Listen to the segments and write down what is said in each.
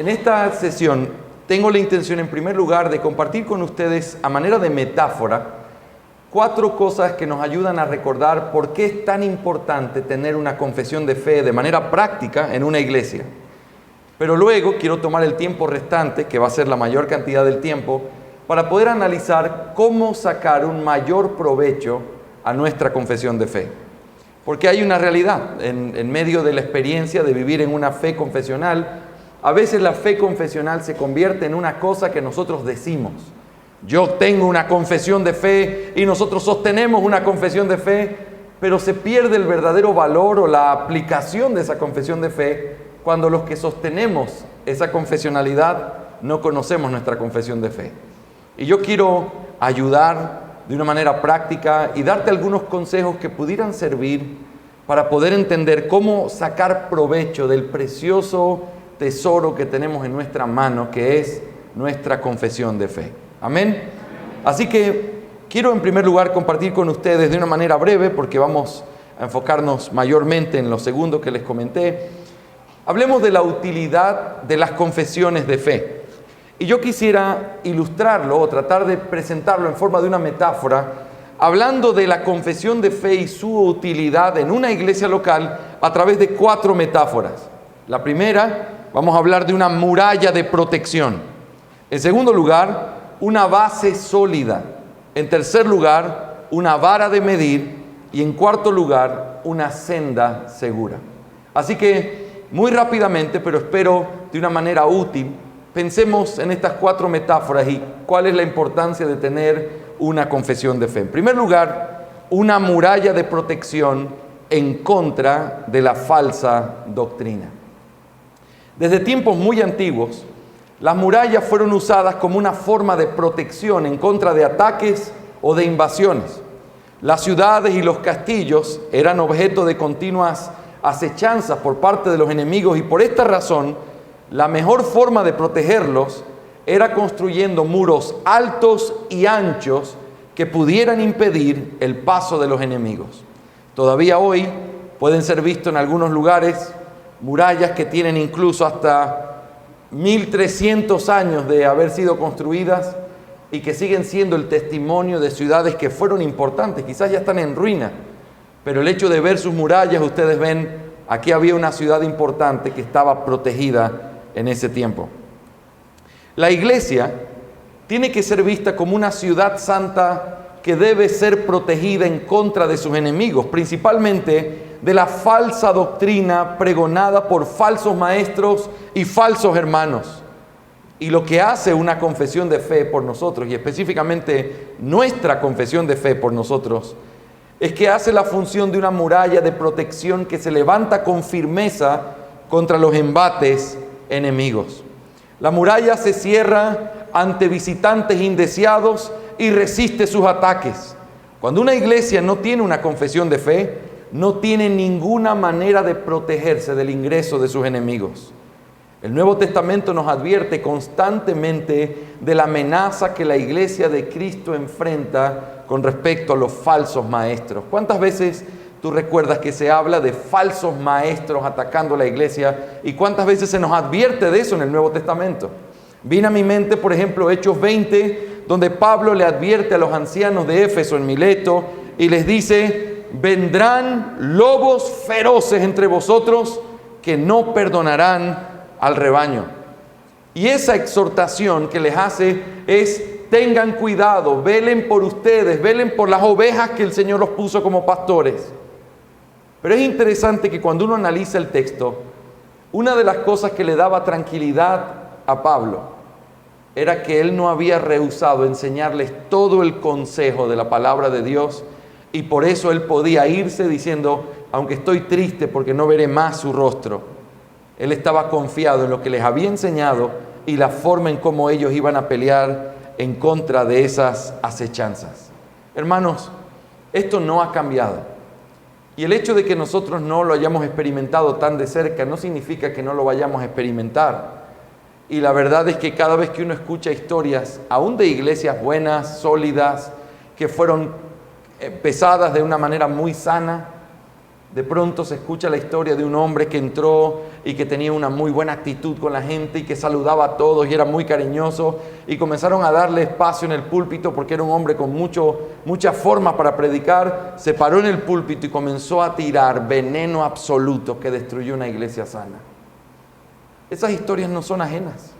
En esta sesión tengo la intención, en primer lugar, de compartir con ustedes, a manera de metáfora, 4 cosas que nos ayudan a recordar por qué es tan importante tener una confesión de fe de manera práctica en una iglesia. Pero luego quiero tomar el tiempo restante, que va a ser la mayor cantidad del tiempo, para poder analizar cómo sacar un mayor provecho a nuestra confesión de fe. Porque hay una realidad en medio de la experiencia de vivir en una fe confesional. A veces la fe confesional se convierte en una cosa que nosotros decimos. Yo tengo una confesión de fe y nosotros sostenemos una confesión de fe, pero se pierde el verdadero valor o la aplicación de esa confesión de fe cuando los que sostenemos esa confesionalidad no conocemos nuestra confesión de fe. Y yo quiero ayudar de una manera práctica y darte algunos consejos que pudieran servir para poder entender cómo sacar provecho del precioso tesoro que tenemos en nuestra mano, que es nuestra confesión de fe. Amén. Así que quiero en primer lugar compartir con ustedes de una manera breve, porque vamos a enfocarnos mayormente en lo segundo que les comenté. Hablemos de la utilidad de las confesiones de fe. Y yo quisiera ilustrarlo o tratar de presentarlo en forma de una metáfora, hablando de la confesión de fe y su utilidad en una iglesia local a través de 4 metáforas. La primera, vamos a hablar de una muralla de protección. En segundo lugar, una base sólida. En tercer lugar, una vara de medir. Y en cuarto lugar, una senda segura. Así que, muy rápidamente, pero espero de una manera útil, pensemos en estas 4 metáforas y cuál es la importancia de tener una confesión de fe. En primer lugar, una muralla de protección en contra de la falsa doctrina. Desde tiempos muy antiguos, las murallas fueron usadas como una forma de protección en contra de ataques o de invasiones. Las ciudades y los castillos eran objeto de continuas acechanzas por parte de los enemigos y por esta razón, la mejor forma de protegerlos era construyendo muros altos y anchos que pudieran impedir el paso de los enemigos. Todavía hoy pueden ser vistos en algunos lugares murallas que tienen incluso hasta 1300 años de haber sido construidas y que siguen siendo el testimonio de ciudades que fueron importantes, quizás ya están en ruina, pero el hecho de ver sus murallas, ustedes ven, aquí había una ciudad importante que estaba protegida en ese tiempo. La iglesia tiene que ser vista como una ciudad santa que debe ser protegida en contra de sus enemigos, principalmente de la falsa doctrina pregonada por falsos maestros y falsos hermanos. Y lo que hace una confesión de fe por nosotros, y específicamente nuestra confesión de fe por nosotros, es que hace la función de una muralla de protección que se levanta con firmeza contra los embates enemigos. La muralla se cierra ante visitantes indeseados y resiste sus ataques. Cuando una iglesia no tiene una confesión de fe, no tiene ninguna manera de protegerse del ingreso de sus enemigos. El Nuevo Testamento nos advierte constantemente de la amenaza que la iglesia de Cristo enfrenta con respecto a los falsos maestros. ¿Cuántas veces tú recuerdas que se habla de falsos maestros atacando la iglesia? ¿Y cuántas veces se nos advierte de eso en el Nuevo Testamento? Viene a mi mente, por ejemplo, Hechos 20, donde Pablo le advierte a los ancianos de Éfeso en Mileto y les dice: vendrán lobos feroces entre vosotros que no perdonarán al rebaño. Y esa exhortación que les hace es: tengan cuidado, velen por ustedes, velen por las ovejas que el Señor los puso como pastores. Pero es interesante que cuando uno analiza el texto, una de las cosas que le daba tranquilidad a Pablo era que él no había rehusado enseñarles todo el consejo de la palabra de Dios, y por eso él podía irse diciendo: aunque estoy triste porque no veré más su rostro. Él estaba confiado en lo que les había enseñado y la forma en cómo ellos iban a pelear en contra de esas acechanzas. Hermanos, esto no ha cambiado. Y el hecho de que nosotros no lo hayamos experimentado tan de cerca no significa que no lo vayamos a experimentar. Y la verdad es que cada vez que uno escucha historias, aún de iglesias buenas, sólidas, que fueron empezadas de una manera muy sana, De pronto se escucha la historia de un hombre que entró y que tenía una muy buena actitud con la gente y que saludaba a todos y era muy cariñoso, y comenzaron a darle espacio en el púlpito porque era un hombre con muchas formas para predicar. Se paró en el púlpito y comenzó a tirar veneno absoluto que destruyó una iglesia sana. Esas historias no son ajenas.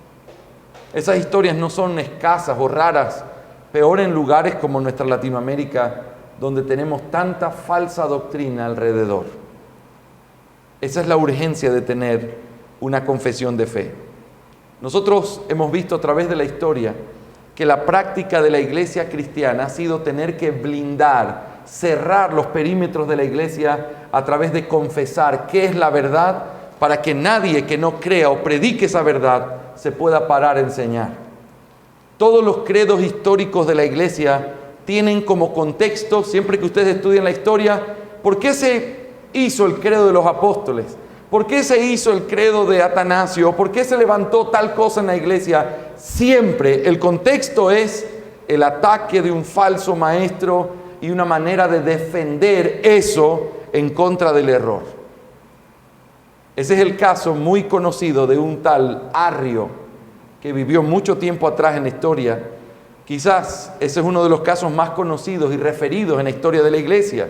Esas historias no son escasas o raras, peor en lugares como nuestra Latinoamérica, donde tenemos tanta falsa doctrina alrededor. Esa es la urgencia de tener una confesión de fe. Nosotros hemos visto a través de la historia que la práctica de la iglesia cristiana ha sido tener que blindar, cerrar los perímetros de la iglesia a través de confesar qué es la verdad, para que nadie que no crea o predique esa verdad se pueda parar a enseñar. Todos los credos históricos de la iglesia tienen como contexto, siempre que ustedes estudian la historia, ¿por qué se hizo el credo de los apóstoles? ¿Por qué se hizo el credo de Atanasio? ¿Por qué se levantó tal cosa en la iglesia? Siempre el contexto es el ataque de un falso maestro y una manera de defender eso en contra del error. Ese es el caso muy conocido de un tal Arrio que vivió mucho tiempo atrás en la historia. Quizás ese es uno de los casos más conocidos y referidos en la historia de la iglesia.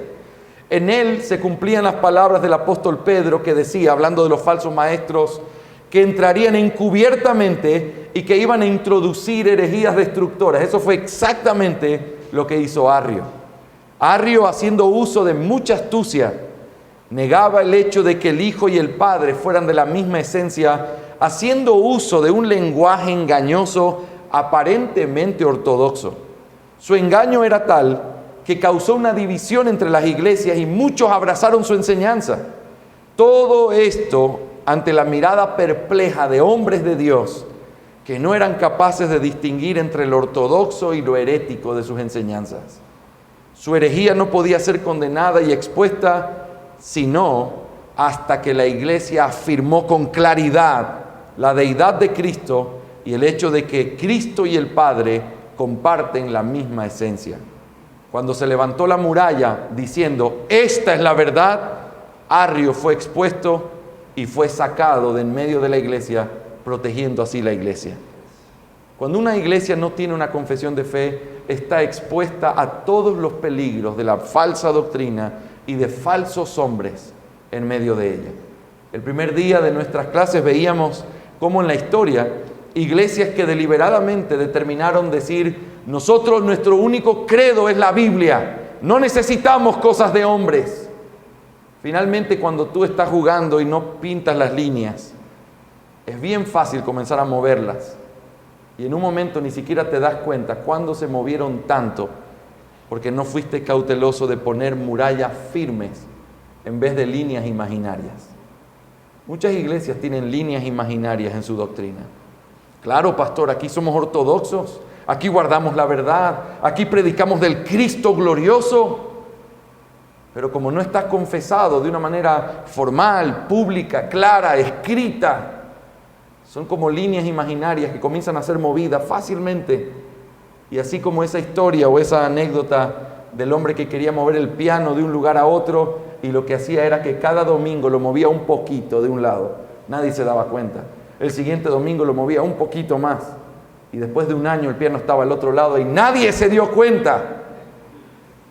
En él se cumplían las palabras del apóstol Pedro que decía, hablando de los falsos maestros, que entrarían encubiertamente y que iban a introducir herejías destructoras. Eso fue exactamente lo que hizo Arrio. Arrio, haciendo uso de mucha astucia, negaba el hecho de que el Hijo y el Padre fueran de la misma esencia, haciendo uso de un lenguaje engañoso aparentemente ortodoxo. Su engaño era tal que causó una división entre las iglesias y muchos abrazaron su enseñanza. Todo esto ante la mirada perpleja de hombres de Dios que no eran capaces de distinguir entre lo ortodoxo y lo herético de sus enseñanzas. Su herejía no podía ser condenada y expuesta sino hasta que la iglesia afirmó con claridad la deidad de Cristo y el hecho de que Cristo y el Padre comparten la misma esencia. Cuando se levantó la muralla diciendo, esta es la verdad, Arrio fue expuesto y fue sacado de en medio de la iglesia, protegiendo así la iglesia. Cuando una iglesia no tiene una confesión de fe, está expuesta a todos los peligros de la falsa doctrina y de falsos hombres en medio de ella. El primer día de nuestras clases veíamos cómo en la historia iglesias que deliberadamente determinaron decir, nosotros nuestro único credo es la Biblia, no necesitamos cosas de hombres. Finalmente, cuando tú estás jugando y no pintas las líneas, es bien fácil comenzar a moverlas y en un momento ni siquiera te das cuenta cuándo se movieron tanto porque no fuiste cauteloso de poner murallas firmes en vez de líneas imaginarias. Muchas iglesias tienen líneas imaginarias en su doctrina. Claro, pastor, aquí somos ortodoxos, aquí guardamos la verdad, aquí predicamos del Cristo glorioso, pero como no estás confesado de una manera formal, pública, clara, escrita, son como líneas imaginarias que comienzan a ser movidas fácilmente. Y así como esa historia o esa anécdota del hombre que quería mover el piano de un lugar a otro y lo que hacía era que cada domingo lo movía un poquito de un lado, nadie se daba cuenta. El siguiente domingo lo movía un poquito más y después de un año el piano estaba al otro lado y nadie se dio cuenta.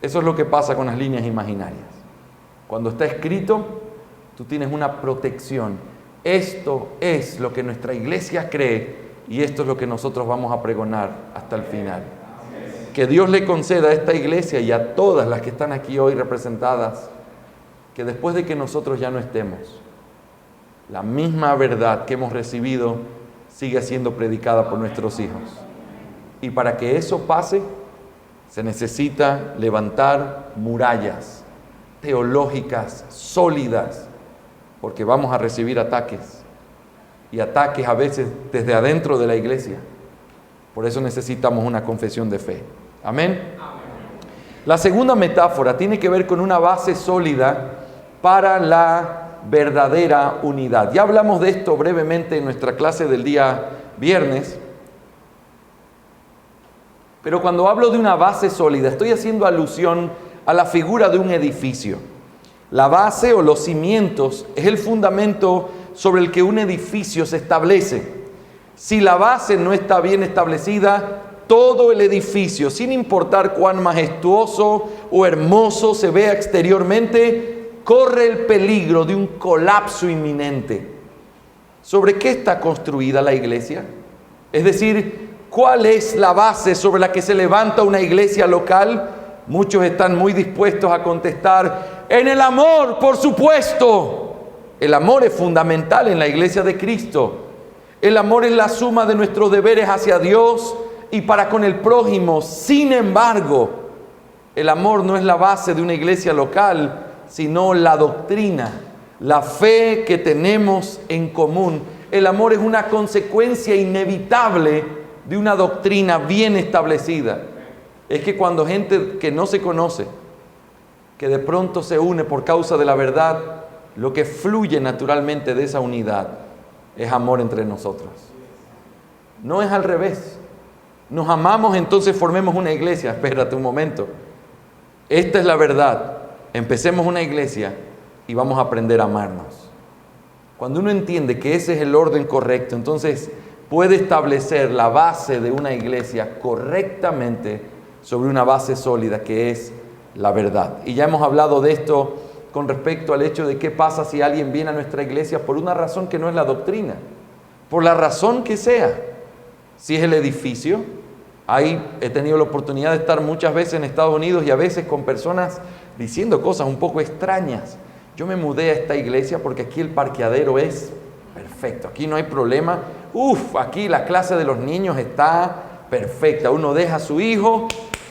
Eso es lo que pasa con las líneas imaginarias. Cuando está escrito, tú tienes una protección. Esto es lo que nuestra iglesia cree y esto es lo que nosotros vamos a pregonar hasta el final. Que Dios le conceda a esta iglesia y a todas las que están aquí hoy representadas, que después de que nosotros ya no estemos, la misma verdad que hemos recibido siga siendo predicada por nuestros hijos. Y para que eso pase, se necesita levantar murallas teológicas sólidas, porque vamos a recibir ataques, y ataques a veces desde adentro de la iglesia. Por eso necesitamos una confesión de fe. Amén. La segunda metáfora tiene que ver con una base sólida para la verdadera unidad. Ya hablamos de esto brevemente en nuestra clase del día viernes, pero cuando hablo de una base sólida, estoy haciendo alusión a la figura de un edificio. La base o los cimientos es el fundamento sobre el que un edificio se establece. Si la base no está bien establecida, todo el edificio, sin importar cuán majestuoso o hermoso se vea exteriormente, corre el peligro de un colapso inminente. ¿Sobre qué está construida la iglesia? Es decir, ¿cuál es la base sobre la que se levanta una iglesia local? Muchos están muy dispuestos a contestar: en el amor, por supuesto. El amor es fundamental en la iglesia de Cristo. El amor es la suma de nuestros deberes hacia Dios y para con el prójimo. Sin embargo, el amor no es la base de una iglesia local, sino la doctrina, la fe que tenemos en común. El amor es una consecuencia inevitable de una doctrina bien establecida. Es que cuando gente que no se conoce, que de pronto se une por causa de la verdad, lo que fluye naturalmente de esa unidad es amor entre nosotros. No es al revés. Nos amamos, entonces formemos una iglesia. Espérate un momento. Esta es la verdad. Empecemos una iglesia y vamos a aprender a amarnos. Cuando uno entiende que ese es el orden correcto, entonces puede establecer la base de una iglesia correctamente sobre una base sólida que es la verdad. Y ya hemos hablado de esto con respecto al hecho de qué pasa si alguien viene a nuestra iglesia por una razón que no es la doctrina, por la razón que sea. Si es el edificio, he tenido la oportunidad de estar muchas veces en Estados Unidos y a veces con personas diciendo cosas un poco extrañas. Yo me mudé a esta iglesia porque aquí el parqueadero es perfecto, aquí no hay problema. Aquí la clase de los niños está perfecta. Uno deja a su hijo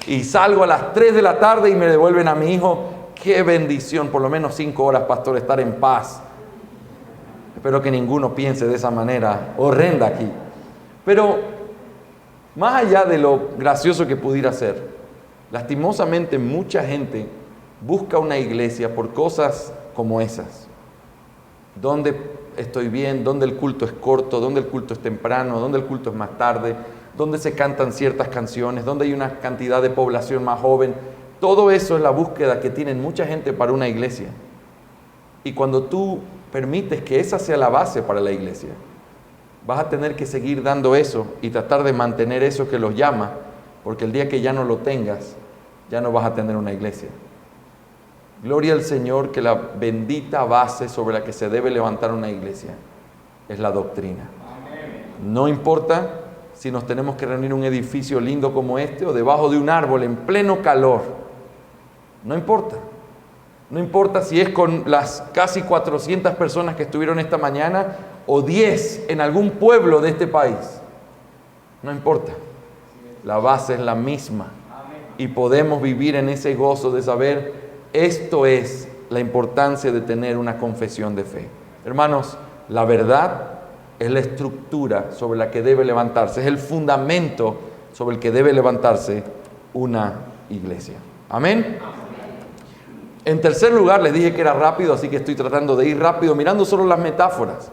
y salgo a las 3 de la tarde y me devuelven a mi hijo. ¡Qué bendición! Por lo menos 5 horas, pastor, estar en paz. Espero que ninguno piense de esa manera horrenda aquí. Pero más allá de lo gracioso que pudiera ser, lastimosamente mucha gente busca una iglesia por cosas como esas. Donde estoy bien, donde el culto es corto, donde el culto es temprano, donde el culto es más tarde, donde se cantan ciertas canciones, donde hay una cantidad de población más joven. Todo eso es la búsqueda que tienen mucha gente para una iglesia. Y cuando tú permites que esa sea la base para la iglesia, vas a tener que seguir dando eso y tratar de mantener eso que los llama, porque el día que ya no lo tengas, ya no vas a tener una iglesia. Gloria al Señor que la bendita base sobre la que se debe levantar una iglesia es la doctrina. No importa si nos tenemos que reunir en un edificio lindo como este o debajo de un árbol en pleno calor. No importa. No importa si es con las casi 400 personas que estuvieron esta mañana o 10 en algún pueblo de este país. No importa. La base es la misma. Y podemos vivir en ese gozo de saber, esto es la importancia de tener una confesión de fe. Hermanos, la verdad es la estructura sobre la que debe levantarse, es el fundamento sobre el que debe levantarse una iglesia. Amén. En tercer lugar, les dije que era rápido, así que estoy tratando de ir rápido, mirando solo las metáforas.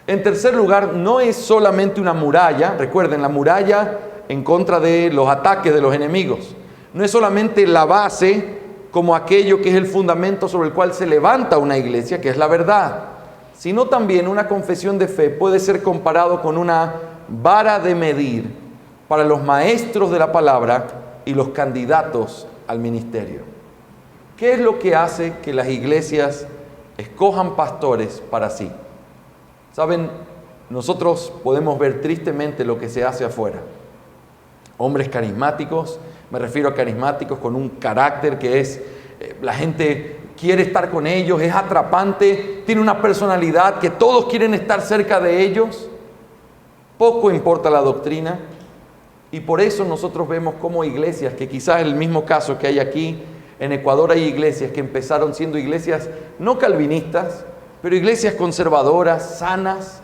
En tercer lugar, no es solamente una muralla, recuerden, la muralla en contra de los ataques de los enemigos. No es solamente la base como aquello que es el fundamento sobre el cual se levanta una iglesia, que es la verdad, sino también una confesión de fe puede ser comparado con una vara de medir para los maestros de la palabra y los candidatos al ministerio. ¿Qué es lo que hace que las iglesias escojan pastores para sí? Saben, nosotros podemos ver tristemente lo que se hace afuera. Hombres carismáticos, me refiero a carismáticos con un carácter que es, la gente quiere estar con ellos, es atrapante, tiene una personalidad que todos quieren estar cerca de ellos. Poco importa la doctrina. Y por eso nosotros vemos como iglesias, que quizás es el mismo caso que hay aquí, en Ecuador hay iglesias que empezaron siendo iglesias no calvinistas, pero iglesias conservadoras, sanas,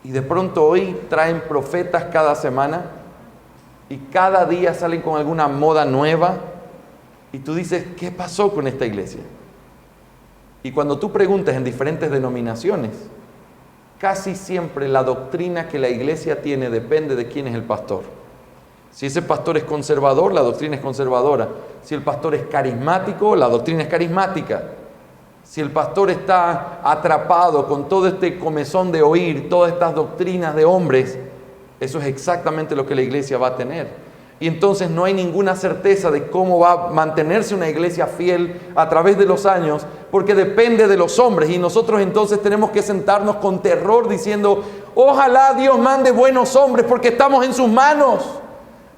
y de pronto hoy traen profetas cada semana, y cada día salen con alguna moda nueva, y tú dices, ¿qué pasó con esta iglesia? Y cuando tú preguntas en diferentes denominaciones, casi siempre la doctrina que la iglesia tiene depende de quién es el pastor. Si ese pastor es conservador, la doctrina es conservadora. Si el pastor es carismático, la doctrina es carismática. Si el pastor está atrapado con todo este comezón de oír, todas estas doctrinas de hombres, eso es exactamente lo que la iglesia va a tener. Y entonces no hay ninguna certeza de cómo va a mantenerse una iglesia fiel a través de los años, porque depende de los hombres. Y nosotros entonces tenemos que sentarnos con terror diciendo, ojalá Dios mande buenos hombres porque estamos en sus manos.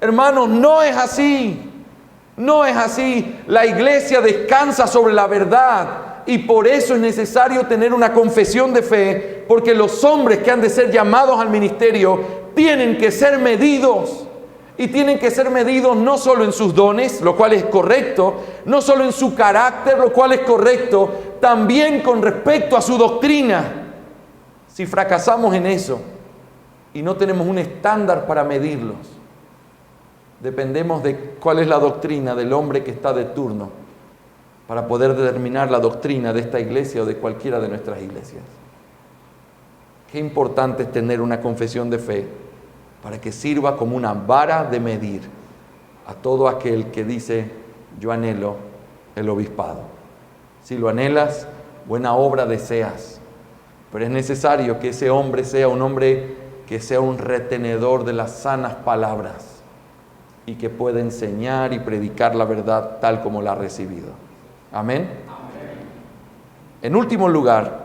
Hermanos, no es así. No es así. La iglesia descansa sobre la verdad. Y por eso es necesario tener una confesión de fe, porque los hombres que han de ser llamados al ministerio tienen que ser medidos. Y tienen que ser medidos no solo en sus dones, lo cual es correcto, no solo en su carácter, lo cual es correcto, también con respecto a su doctrina. Si fracasamos en eso y no tenemos un estándar para medirlos, dependemos de cuál es la doctrina del hombre que está de turno para poder determinar la doctrina de esta iglesia o de cualquiera de nuestras iglesias. Qué importante es tener una confesión de fe para que sirva como una vara de medir a todo aquel que dice, yo anhelo el obispado. Si lo anhelas, buena obra deseas, pero es necesario que ese hombre sea un hombre que sea un retenedor de las sanas palabras y que pueda enseñar y predicar la verdad tal como la ha recibido. Amén. En último lugar,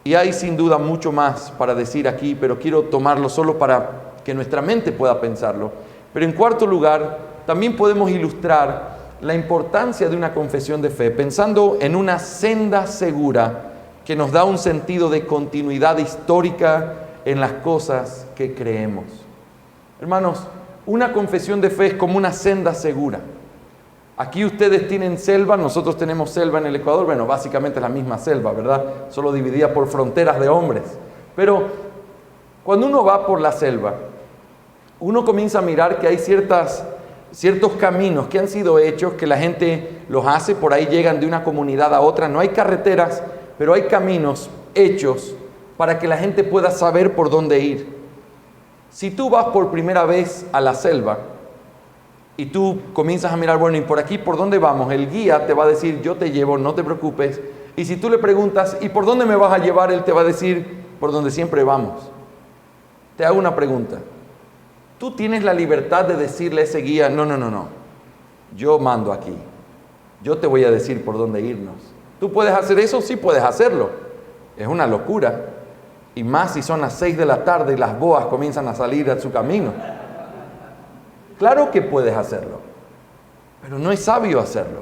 y hay sin duda mucho más para decir aquí, pero quiero tomarlo solo para que nuestra mente pueda pensarlo. Pero en cuarto lugar, también podemos ilustrar la importancia de una confesión de fe, pensando en una senda segura que nos da un sentido de continuidad histórica en las cosas que creemos. Hermanos, una confesión de fe es como una senda segura. Aquí ustedes tienen selva, nosotros tenemos selva en el Ecuador, bueno, básicamente la misma selva, ¿verdad? Solo dividida por fronteras de hombres. Pero cuando uno va por la selva, uno comienza a mirar que hay ciertos caminos que han sido hechos, que la gente los hace, por ahí llegan de una comunidad a otra, no hay carreteras, pero hay caminos hechos para que la gente pueda saber por dónde ir. Si tú vas por primera vez a la selva, y tú comienzas a mirar, bueno, ¿y por aquí por dónde vamos? El guía te va a decir, yo te llevo, no te preocupes. Y si tú le preguntas, ¿y por dónde me vas a llevar? Él te va a decir, por donde siempre vamos. Te hago una pregunta. ¿Tú tienes la libertad de decirle a ese guía, no, yo mando aquí. Yo te voy a decir por dónde irnos? ¿Tú puedes hacer eso? Sí puedes hacerlo. Es una locura. Y más si son las 6 de la tarde y las boas comienzan a salir a su camino. Claro que puedes hacerlo, pero no es sabio hacerlo,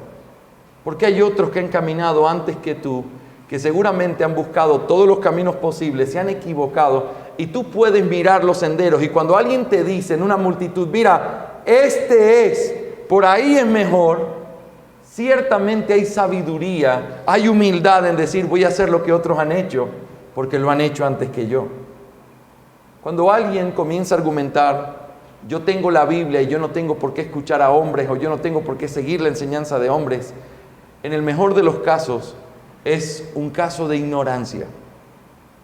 porque hay otros que han caminado antes que tú, que seguramente han buscado todos los caminos posibles, se han equivocado, y tú puedes mirar los senderos, y cuando alguien te dice en una multitud, mira, este es, por ahí es mejor, ciertamente hay sabiduría, hay humildad en decir, voy a hacer lo que otros han hecho, porque lo han hecho antes que yo. Cuando alguien comienza a argumentar, yo tengo la Biblia y yo no tengo por qué escuchar a hombres, o yo no tengo por qué seguir la enseñanza de hombres, en el mejor de los casos es un caso de ignorancia.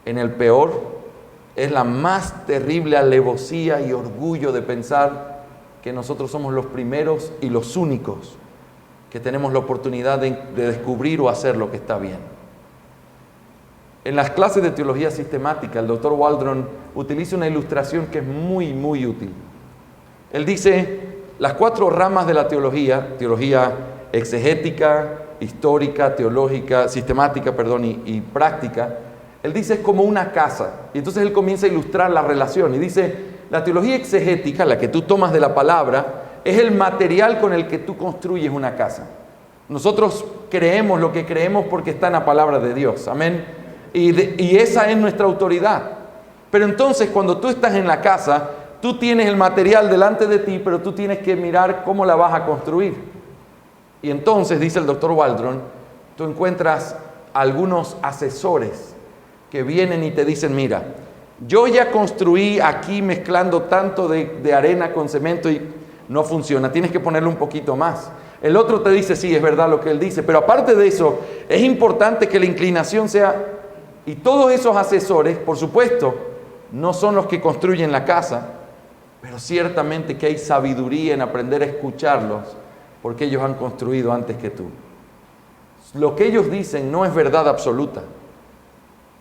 En el peor es la más terrible alevosía y orgullo de pensar que nosotros somos los primeros y los únicos que tenemos la oportunidad de descubrir o hacer lo que está bien. En las clases de teología sistemática, el doctor Waldron utiliza una ilustración que es muy, muy útil. Él dice, las 4 ramas de la teología, teología exegética, histórica, teológica, sistemática, y práctica, él dice es como una casa. Y entonces él comienza a ilustrar la relación y dice, la teología exegética, la que tú tomas de la palabra, es el material con el que tú construyes una casa. Nosotros creemos lo que creemos porque está en la palabra de Dios, amén. Y esa es nuestra autoridad. Pero entonces cuando tú estás en la casa, tú tienes el material delante de ti, pero tú tienes que mirar cómo la vas a construir. Y entonces, dice el doctor Waldron, tú encuentras algunos asesores que vienen y te dicen, mira, yo ya construí aquí mezclando tanto de arena con cemento y no funciona, tienes que ponerle un poquito más. El otro te dice, sí, es verdad lo que él dice, pero aparte de eso, es importante que la inclinación sea... Y todos esos asesores, por supuesto, no son los que construyen la casa, pero ciertamente que hay sabiduría en aprender a escucharlos, porque ellos han construido antes que tú. Lo que ellos dicen no es verdad absoluta,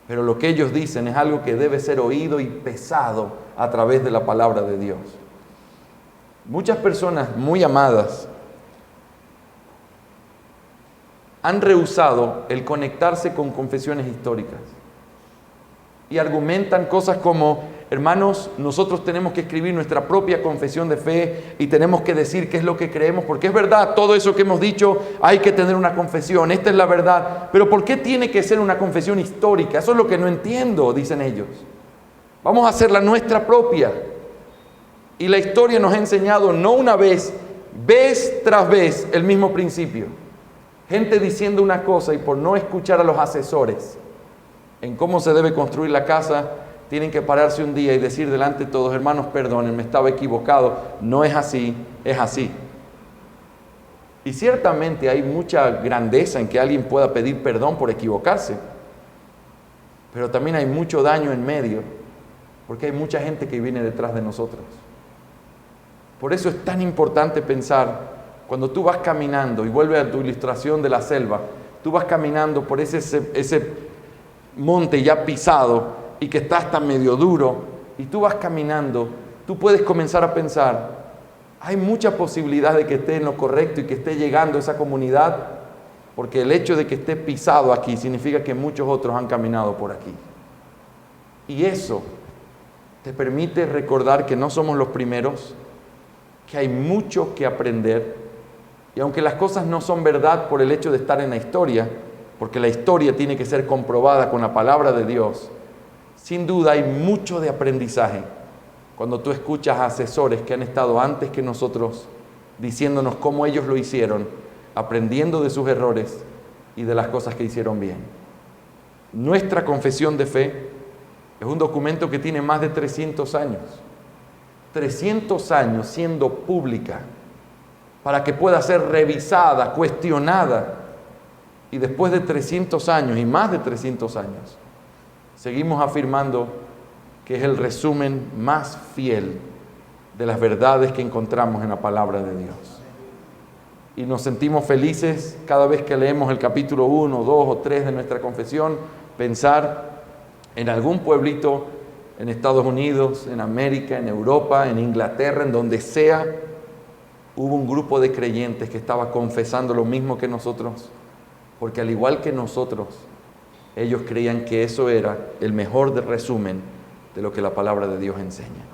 pero lo que ellos dicen es algo que debe ser oído y pesado a través de la palabra de Dios. Muchas personas muy amadas han rehusado el conectarse con confesiones históricas y argumentan cosas como: hermanos, nosotros tenemos que escribir nuestra propia confesión de fe y tenemos que decir qué es lo que creemos, porque es verdad, todo eso que hemos dicho, hay que tener una confesión, esta es la verdad, pero ¿por qué tiene que ser una confesión histórica? Eso es lo que no entiendo, dicen ellos. Vamos a hacer la nuestra propia. Y la historia nos ha enseñado no una vez tras vez el mismo principio. Gente diciendo una cosa y por no escuchar a los asesores en cómo se debe construir la casa, tienen que pararse un día y decir delante de todos: hermanos, perdonen, me estaba equivocado, no es así, es así. Y ciertamente hay mucha grandeza en que alguien pueda pedir perdón por equivocarse, pero también hay mucho daño en medio, porque hay mucha gente que viene detrás de nosotros. Por eso es tan importante pensar, cuando tú vas caminando, y vuelve a tu ilustración de la selva, tú vas caminando por ese monte ya pisado y que está hasta medio duro, y tú vas caminando, tú puedes comenzar a pensar: hay mucha posibilidad de que esté en lo correcto y que esté llegando a esa comunidad, porque el hecho de que esté pisado aquí significa que muchos otros han caminado por aquí. Y eso te permite recordar que no somos los primeros, que hay mucho que aprender, y aunque las cosas no son verdad por el hecho de estar en la historia, porque la historia tiene que ser comprobada con la palabra de Dios, sin duda hay mucho de aprendizaje cuando tú escuchas a asesores que han estado antes que nosotros diciéndonos cómo ellos lo hicieron, aprendiendo de sus errores y de las cosas que hicieron bien. Nuestra confesión de fe es un documento que tiene más de 300 años. 300 años siendo pública para que pueda ser revisada, cuestionada. Y después de 300 años y más de 300 años, seguimos afirmando que es el resumen más fiel de las verdades que encontramos en la palabra de Dios. Y nos sentimos felices cada vez que leemos el capítulo 1, 2 o 3 de nuestra confesión, pensar en algún pueblito en Estados Unidos, en América, en Europa, en Inglaterra, en donde sea, hubo un grupo de creyentes que estaba confesando lo mismo que nosotros, porque al igual que nosotros, ellos creían que eso era el mejor resumen de lo que la palabra de Dios enseña.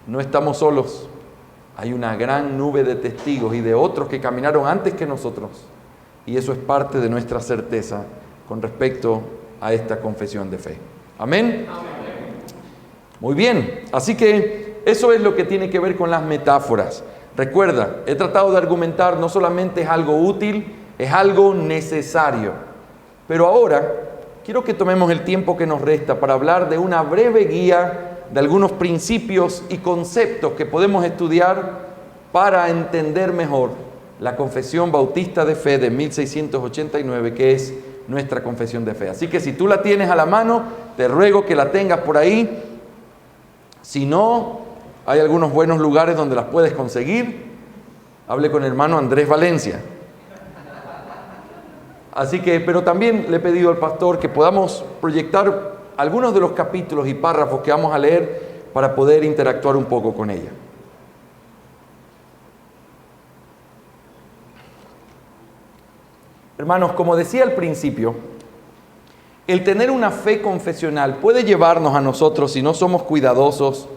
No estamos solos, hay una gran nube de testigos y de otros que caminaron antes que nosotros, y eso es parte de nuestra certeza con respecto a esta confesión de fe. ¿Amén? Amén. Muy bien, así que eso es lo que tiene que ver con las metáforas. Recuerda, he tratado de argumentar, no solamente es algo útil, es algo necesario. Pero ahora quiero que tomemos el tiempo que nos resta para hablar de una breve guía de algunos principios y conceptos que podemos estudiar para entender mejor la Confesión Bautista de Fe de 1689, que es nuestra confesión de fe. Así que si tú la tienes a la mano, te ruego que la tengas por ahí. Si no, hay algunos buenos lugares donde las puedes conseguir. Hable con el hermano Andrés Valencia. Así que, pero también le he pedido al pastor que podamos proyectar algunos de los capítulos y párrafos que vamos a leer para poder interactuar un poco con ella. Hermanos, como decía al principio, el tener una fe confesional puede llevarnos a nosotros, si no somos cuidadosos,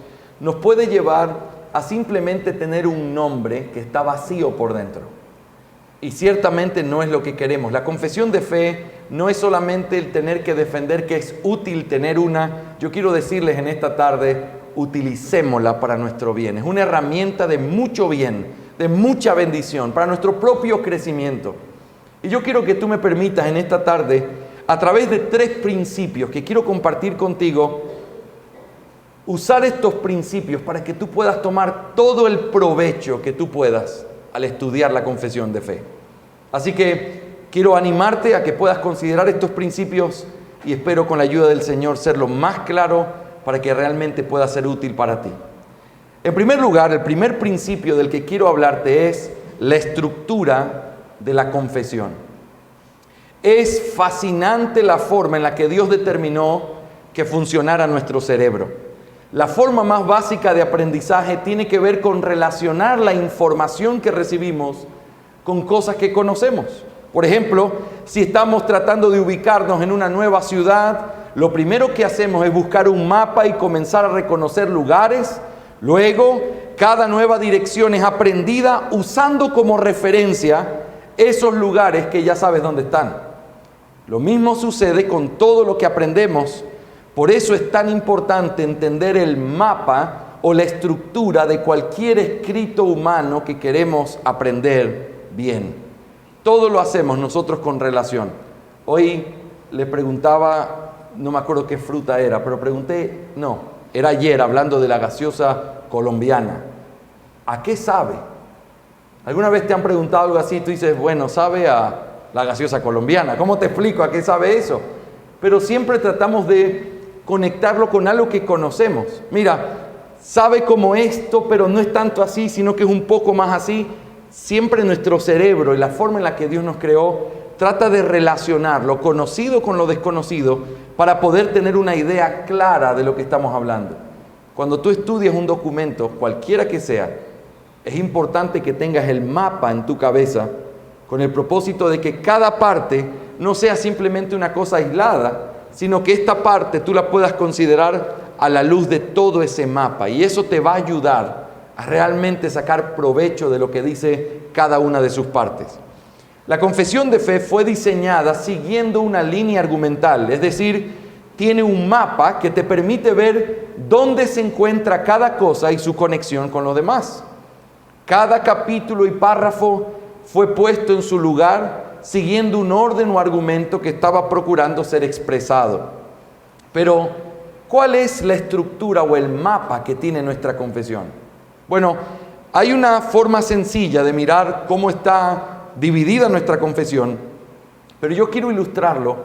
nos puede llevar a simplemente tener un nombre que está vacío por dentro. Y ciertamente no es lo que queremos. La confesión de fe no es solamente el tener que defender que es útil tener una. Yo quiero decirles en esta tarde, utilicémosla para nuestro bien. Es una herramienta de mucho bien, de mucha bendición, para nuestro propio crecimiento. Y yo quiero que tú me permitas en esta tarde, a través de 3 principios que quiero compartir contigo, usar estos principios para que tú puedas tomar todo el provecho que tú puedas al estudiar la confesión de fe. Así que quiero animarte a que puedas considerar estos principios y espero con la ayuda del Señor ser lo más claro para que realmente pueda ser útil para ti. En primer lugar, el primer principio del que quiero hablarte es la estructura de la confesión. Es fascinante la forma en la que Dios determinó que funcionara nuestro cerebro. La forma más básica de aprendizaje tiene que ver con relacionar la información que recibimos con cosas que conocemos. Por ejemplo, si estamos tratando de ubicarnos en una nueva ciudad, lo primero que hacemos es buscar un mapa y comenzar a reconocer lugares. Luego, cada nueva dirección es aprendida usando como referencia esos lugares que ya sabes dónde están. Lo mismo sucede con todo lo que aprendemos. Por eso es tan importante entender el mapa o la estructura de cualquier escrito humano que queremos aprender bien. Todo lo hacemos nosotros con relación. Hoy le preguntaba, no me acuerdo qué fruta era, pero era ayer hablando de la gaseosa colombiana. ¿A qué sabe? ¿Alguna vez te han preguntado algo así y tú dices, bueno, sabe a la gaseosa colombiana? ¿Cómo te explico a qué sabe eso? Pero siempre tratamos de conectarlo con algo que conocemos. Mira, sabe como esto, pero no es tanto así, sino que es un poco más así. Siempre nuestro cerebro y la forma en la que Dios nos creó trata de relacionar lo conocido con lo desconocido para poder tener una idea clara de lo que estamos hablando. Cuando tú estudias un documento, cualquiera que sea, es importante que tengas el mapa en tu cabeza con el propósito de que cada parte no sea simplemente una cosa aislada, sino que esta parte tú la puedas considerar a la luz de todo ese mapa. Y eso te va a ayudar a realmente sacar provecho de lo que dice cada una de sus partes. La confesión de fe fue diseñada siguiendo una línea argumental, es decir, tiene un mapa que te permite ver dónde se encuentra cada cosa y su conexión con los demás. Cada capítulo y párrafo fue puesto en su lugar siguiendo un orden o argumento que estaba procurando ser expresado. Pero, ¿cuál es la estructura o el mapa que tiene nuestra confesión? Bueno, hay una forma sencilla de mirar cómo está dividida nuestra confesión, pero yo quiero ilustrarlo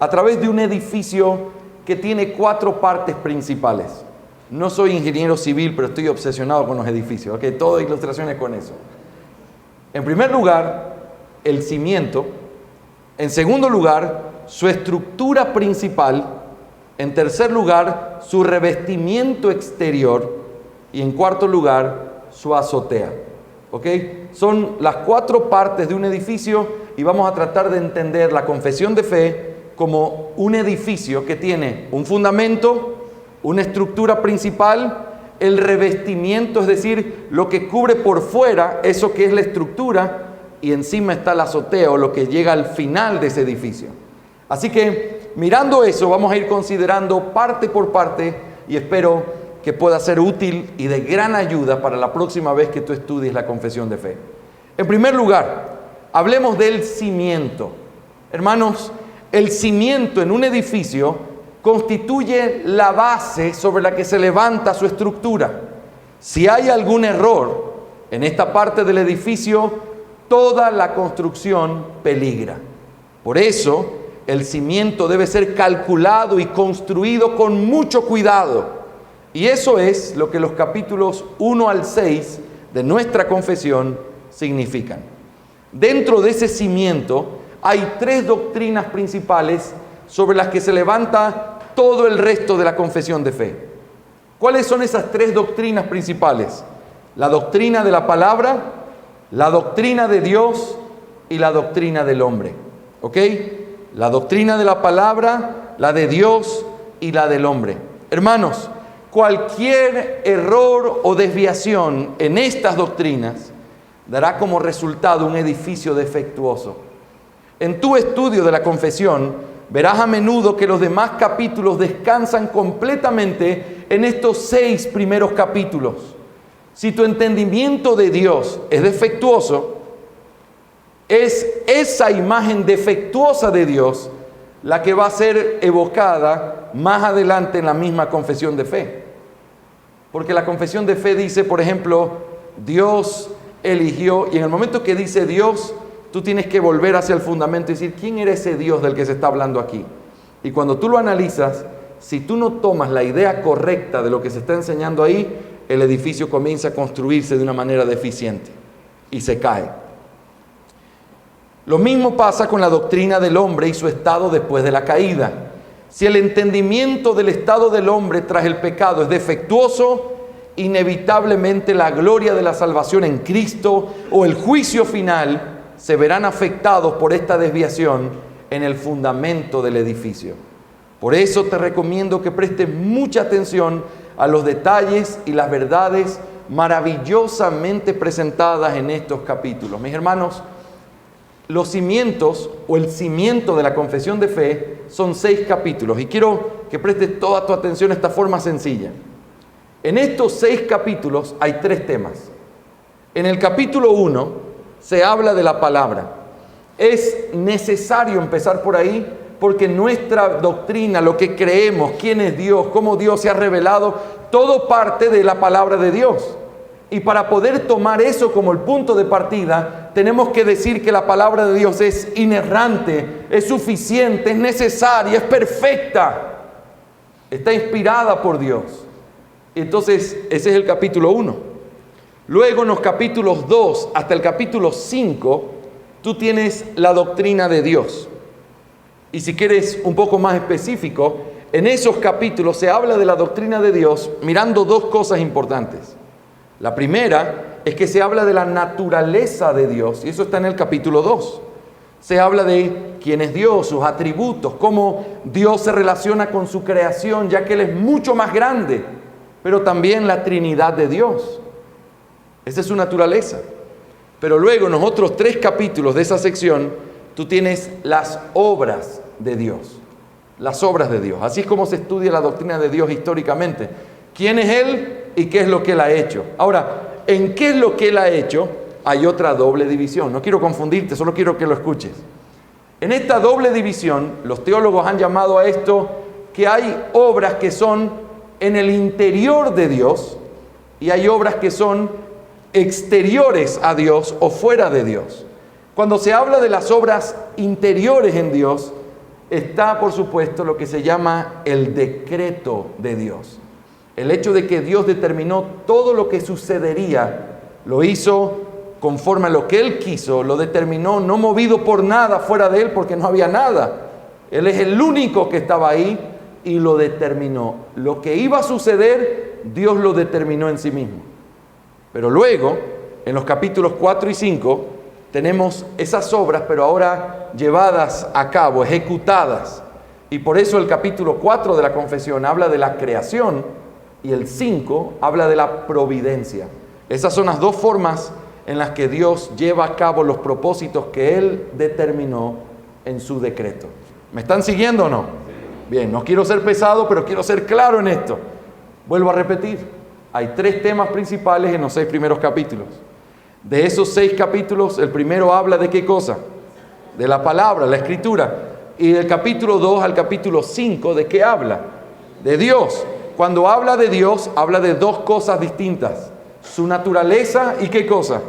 a través de un edificio que tiene 4 partes principales. No soy ingeniero civil, pero estoy obsesionado con los edificios, ¿ok? Todo ilustraciones con eso. En primer lugar, el cimiento. En segundo lugar, su estructura principal. En tercer lugar, su revestimiento exterior. Y en cuarto lugar, su azotea. ¿Ok? Son las 4 partes de un edificio y vamos a tratar de entender la confesión de fe como un edificio que tiene un fundamento, una estructura principal, el revestimiento, es decir, lo que cubre por fuera, eso que es la estructura, y encima está la azotea o lo que llega al final de ese edificio. Así que mirando eso vamos a ir considerando parte por parte y espero que pueda ser útil y de gran ayuda para la próxima vez que tú estudies la confesión de fe. En primer lugar, hablemos del cimiento. Hermanos, el cimiento en un edificio constituye la base sobre la que se levanta su estructura. Si hay algún error en esta parte del edificio, toda la construcción peligra. Por eso, el cimiento debe ser calculado y construido con mucho cuidado. Y eso es lo que los capítulos 1 al 6 de nuestra confesión significan. Dentro de ese cimiento hay 3 doctrinas principales sobre las que se levanta todo el resto de la confesión de fe. ¿Cuáles son esas 3 doctrinas principales? La doctrina de la palabra, la doctrina de Dios y la doctrina del hombre. ¿Ok? La doctrina de la palabra, la de Dios y la del hombre. Hermanos, cualquier error o desviación en estas doctrinas dará como resultado un edificio defectuoso. En tu estudio de la confesión, verás a menudo que los demás capítulos descansan completamente en estos 6 primeros capítulos. Si tu entendimiento de Dios es defectuoso, es esa imagen defectuosa de Dios la que va a ser evocada más adelante en la misma confesión de fe. Porque la confesión de fe dice, por ejemplo, Dios eligió, y en el momento que dice Dios, tú tienes que volver hacia el fundamento y decir, ¿quién era ese Dios del que se está hablando aquí? Y cuando tú lo analizas, si tú no tomas la idea correcta de lo que se está enseñando ahí, el edificio comienza a construirse de una manera deficiente y se cae. Lo mismo pasa con la doctrina del hombre y su estado después de la caída. Si el entendimiento del estado del hombre tras el pecado es defectuoso, inevitablemente la gloria de la salvación en Cristo o el juicio final se verán afectados por esta desviación en el fundamento del edificio. Por eso te recomiendo que prestes mucha atención a los detalles y las verdades maravillosamente presentadas en estos capítulos. Mis hermanos, los cimientos o el cimiento de la confesión de fe son 6 capítulos y quiero que prestes toda tu atención a esta forma sencilla. En estos 6 capítulos hay 3 temas. En el capítulo 1 se habla de la palabra. Es necesario empezar por ahí porque nuestra doctrina, lo que creemos, quién es Dios, cómo Dios se ha revelado, todo parte de la palabra de Dios. Y para poder tomar eso como el punto de partida, tenemos que decir que la palabra de Dios es inerrante, es suficiente, es necesaria, es perfecta. Está inspirada por Dios. Entonces, ese es el capítulo 1. Luego, en los capítulos 2 hasta el capítulo 5, tú tienes la doctrina de Dios. Y si quieres un poco más específico, en esos capítulos se habla de la doctrina de Dios mirando 2 cosas importantes. La primera es que se habla de la naturaleza de Dios, y eso está en el capítulo 2. Se habla de quién es Dios, sus atributos, cómo Dios se relaciona con su creación, ya que Él es mucho más grande, pero también la Trinidad de Dios. Esa es su naturaleza. Pero luego en los otros 3 capítulos de esa sección, tú tienes las obras de Dios. Las obras de Dios. Así es como se estudia la doctrina de Dios históricamente. ¿Quién es Él y qué es lo que Él ha hecho? Ahora, ¿en qué es lo que Él ha hecho? Hay otra doble división. No quiero confundirte, solo quiero que lo escuches. En esta doble división, los teólogos han llamado a esto que hay obras que son en el interior de Dios y hay obras que son exteriores a Dios o fuera de Dios. Cuando se habla de las obras interiores en Dios, está por supuesto lo que se llama el decreto de Dios. El hecho de que Dios determinó todo lo que sucedería, lo hizo conforme a lo que Él quiso, lo determinó no movido por nada fuera de Él porque no había nada. Él es el único que estaba ahí y lo determinó. Lo que iba a suceder, Dios lo determinó en sí mismo. Pero luego, en los capítulos 4 y 5, tenemos esas obras, pero ahora llevadas a cabo, ejecutadas. Y por eso el capítulo 4 de la confesión habla de la creación y el 5 habla de la providencia. Esas son las 2 formas en las que Dios lleva a cabo los propósitos que Él determinó en su decreto. ¿Me están siguiendo o no? Bien, no quiero ser pesado, pero quiero ser claro en esto. Vuelvo a repetir, hay 3 temas principales en los 6 primeros capítulos. De esos 6 capítulos, el primero habla de qué cosa? De la palabra, la escritura. Y del capítulo 2 al capítulo 5, ¿de qué habla? De Dios. Cuando habla de Dios, habla de 2 cosas distintas. Su naturaleza y qué cosa?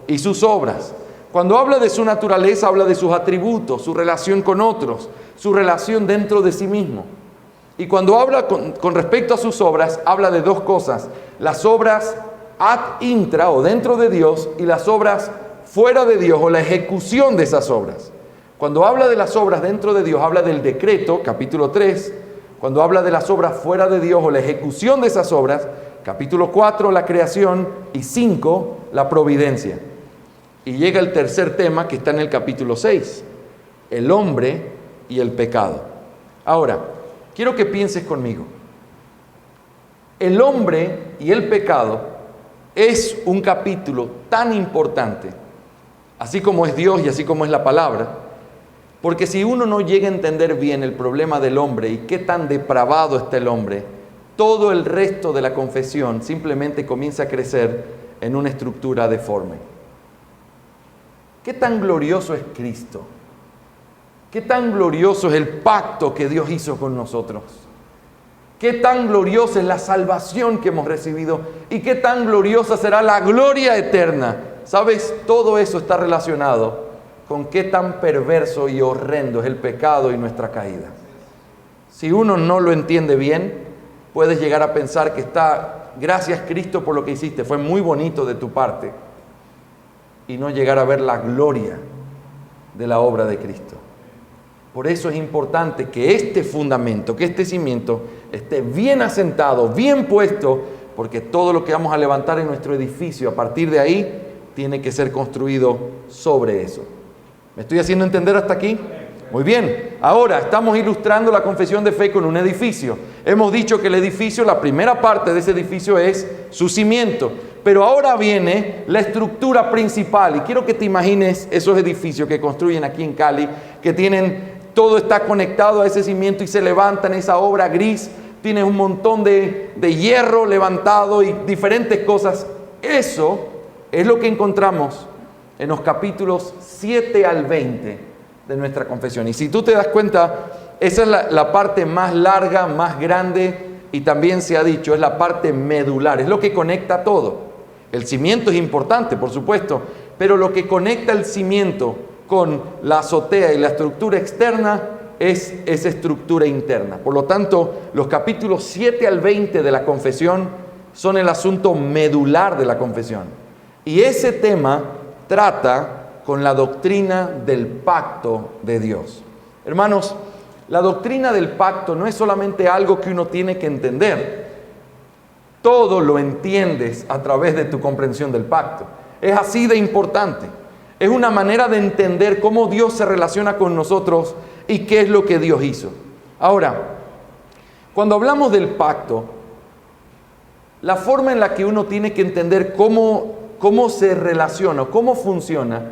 Y sus obras. Cuando habla de su naturaleza, habla de sus atributos, su relación con otros, su relación dentro de sí mismo. Y cuando habla con respecto a sus obras, habla de 2 cosas. Las obras ad intra o dentro de Dios y las obras fuera de Dios o la ejecución de esas obras. Cuando habla de las obras dentro de Dios, habla del decreto, capítulo 3. Cuando habla de las obras fuera de Dios o la ejecución de esas obras, capítulo 4, la creación, y 5, la providencia. Y llega el tercer tema que está en el capítulo 6, el hombre y el pecado. Ahora, quiero que pienses conmigo. El hombre y el pecado es un capítulo tan importante, así como es Dios y así como es la palabra, porque si uno no llega a entender bien el problema del hombre y qué tan depravado está el hombre, todo el resto de la confesión simplemente comienza a crecer en una estructura deforme. ¿Qué tan glorioso es Cristo? ¿Qué tan glorioso es el pacto que Dios hizo con nosotros? ¿Qué tan gloriosa es la salvación que hemos recibido? ¿Y qué tan gloriosa será la gloria eterna? ¿Sabes? Todo eso está relacionado con qué tan perverso y horrendo es el pecado y nuestra caída. Si uno no lo entiende bien, puedes llegar a pensar que está, gracias Cristo por lo que hiciste, fue muy bonito de tu parte, y no llegar a ver la gloria de la obra de Cristo. Por eso es importante que este fundamento, que este cimiento esté bien asentado, bien puesto, porque todo lo que vamos a levantar en nuestro edificio a partir de ahí tiene que ser construido sobre eso. ¿Me estoy haciendo entender hasta aquí? Muy bien. Ahora estamos ilustrando la confesión de fe con un edificio. Hemos dicho que el edificio, la primera parte de ese edificio es su cimiento. Pero ahora viene la estructura principal. Y quiero que te imagines esos edificios que construyen aquí en Cali, que tienen, todo está conectado a ese cimiento y se levantan esa obra gris. Tienes un montón de hierro levantado y diferentes cosas. Eso es lo que encontramos en los capítulos 7 al 20 de nuestra confesión. Y si tú te das cuenta, esa es la parte más larga, más grande, y también se ha dicho, es la parte medular, es lo que conecta todo. El cimiento es importante, por supuesto, pero lo que conecta el cimiento con la azotea y la estructura externa es esa estructura interna. Por lo tanto, los capítulos 7 al 20 de la confesión son el asunto medular de la confesión. Y ese tema trata con la doctrina del pacto de Dios. Hermanos, la doctrina del pacto no es solamente algo que uno tiene que entender. Todo lo entiendes a través de tu comprensión del pacto. Es así de importante. Es una manera de entender cómo Dios se relaciona con nosotros y qué es lo que Dios hizo. Ahora, cuando hablamos del pacto, la forma en la que uno tiene que entender cómo se relaciona, cómo funciona,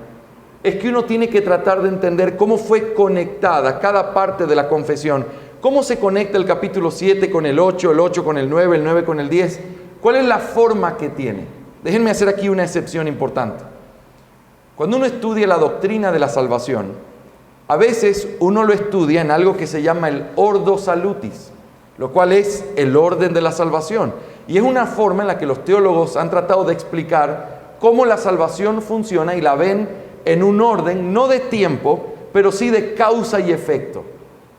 es que uno tiene que tratar de entender cómo fue conectada cada parte de la confesión. ¿Cómo se conecta el capítulo 7 con el 8 con el 9 con el 10? ¿Cuál es la forma que tiene? Déjenme hacer aquí una excepción importante. Cuando uno estudia la doctrina de la salvación, a veces uno lo estudia en algo que se llama el ordo salutis, lo cual es el orden de la salvación. Y es una forma en la que los teólogos han tratado de explicar cómo la salvación funciona y la ven en un orden, no de tiempo, pero sí de causa y efecto.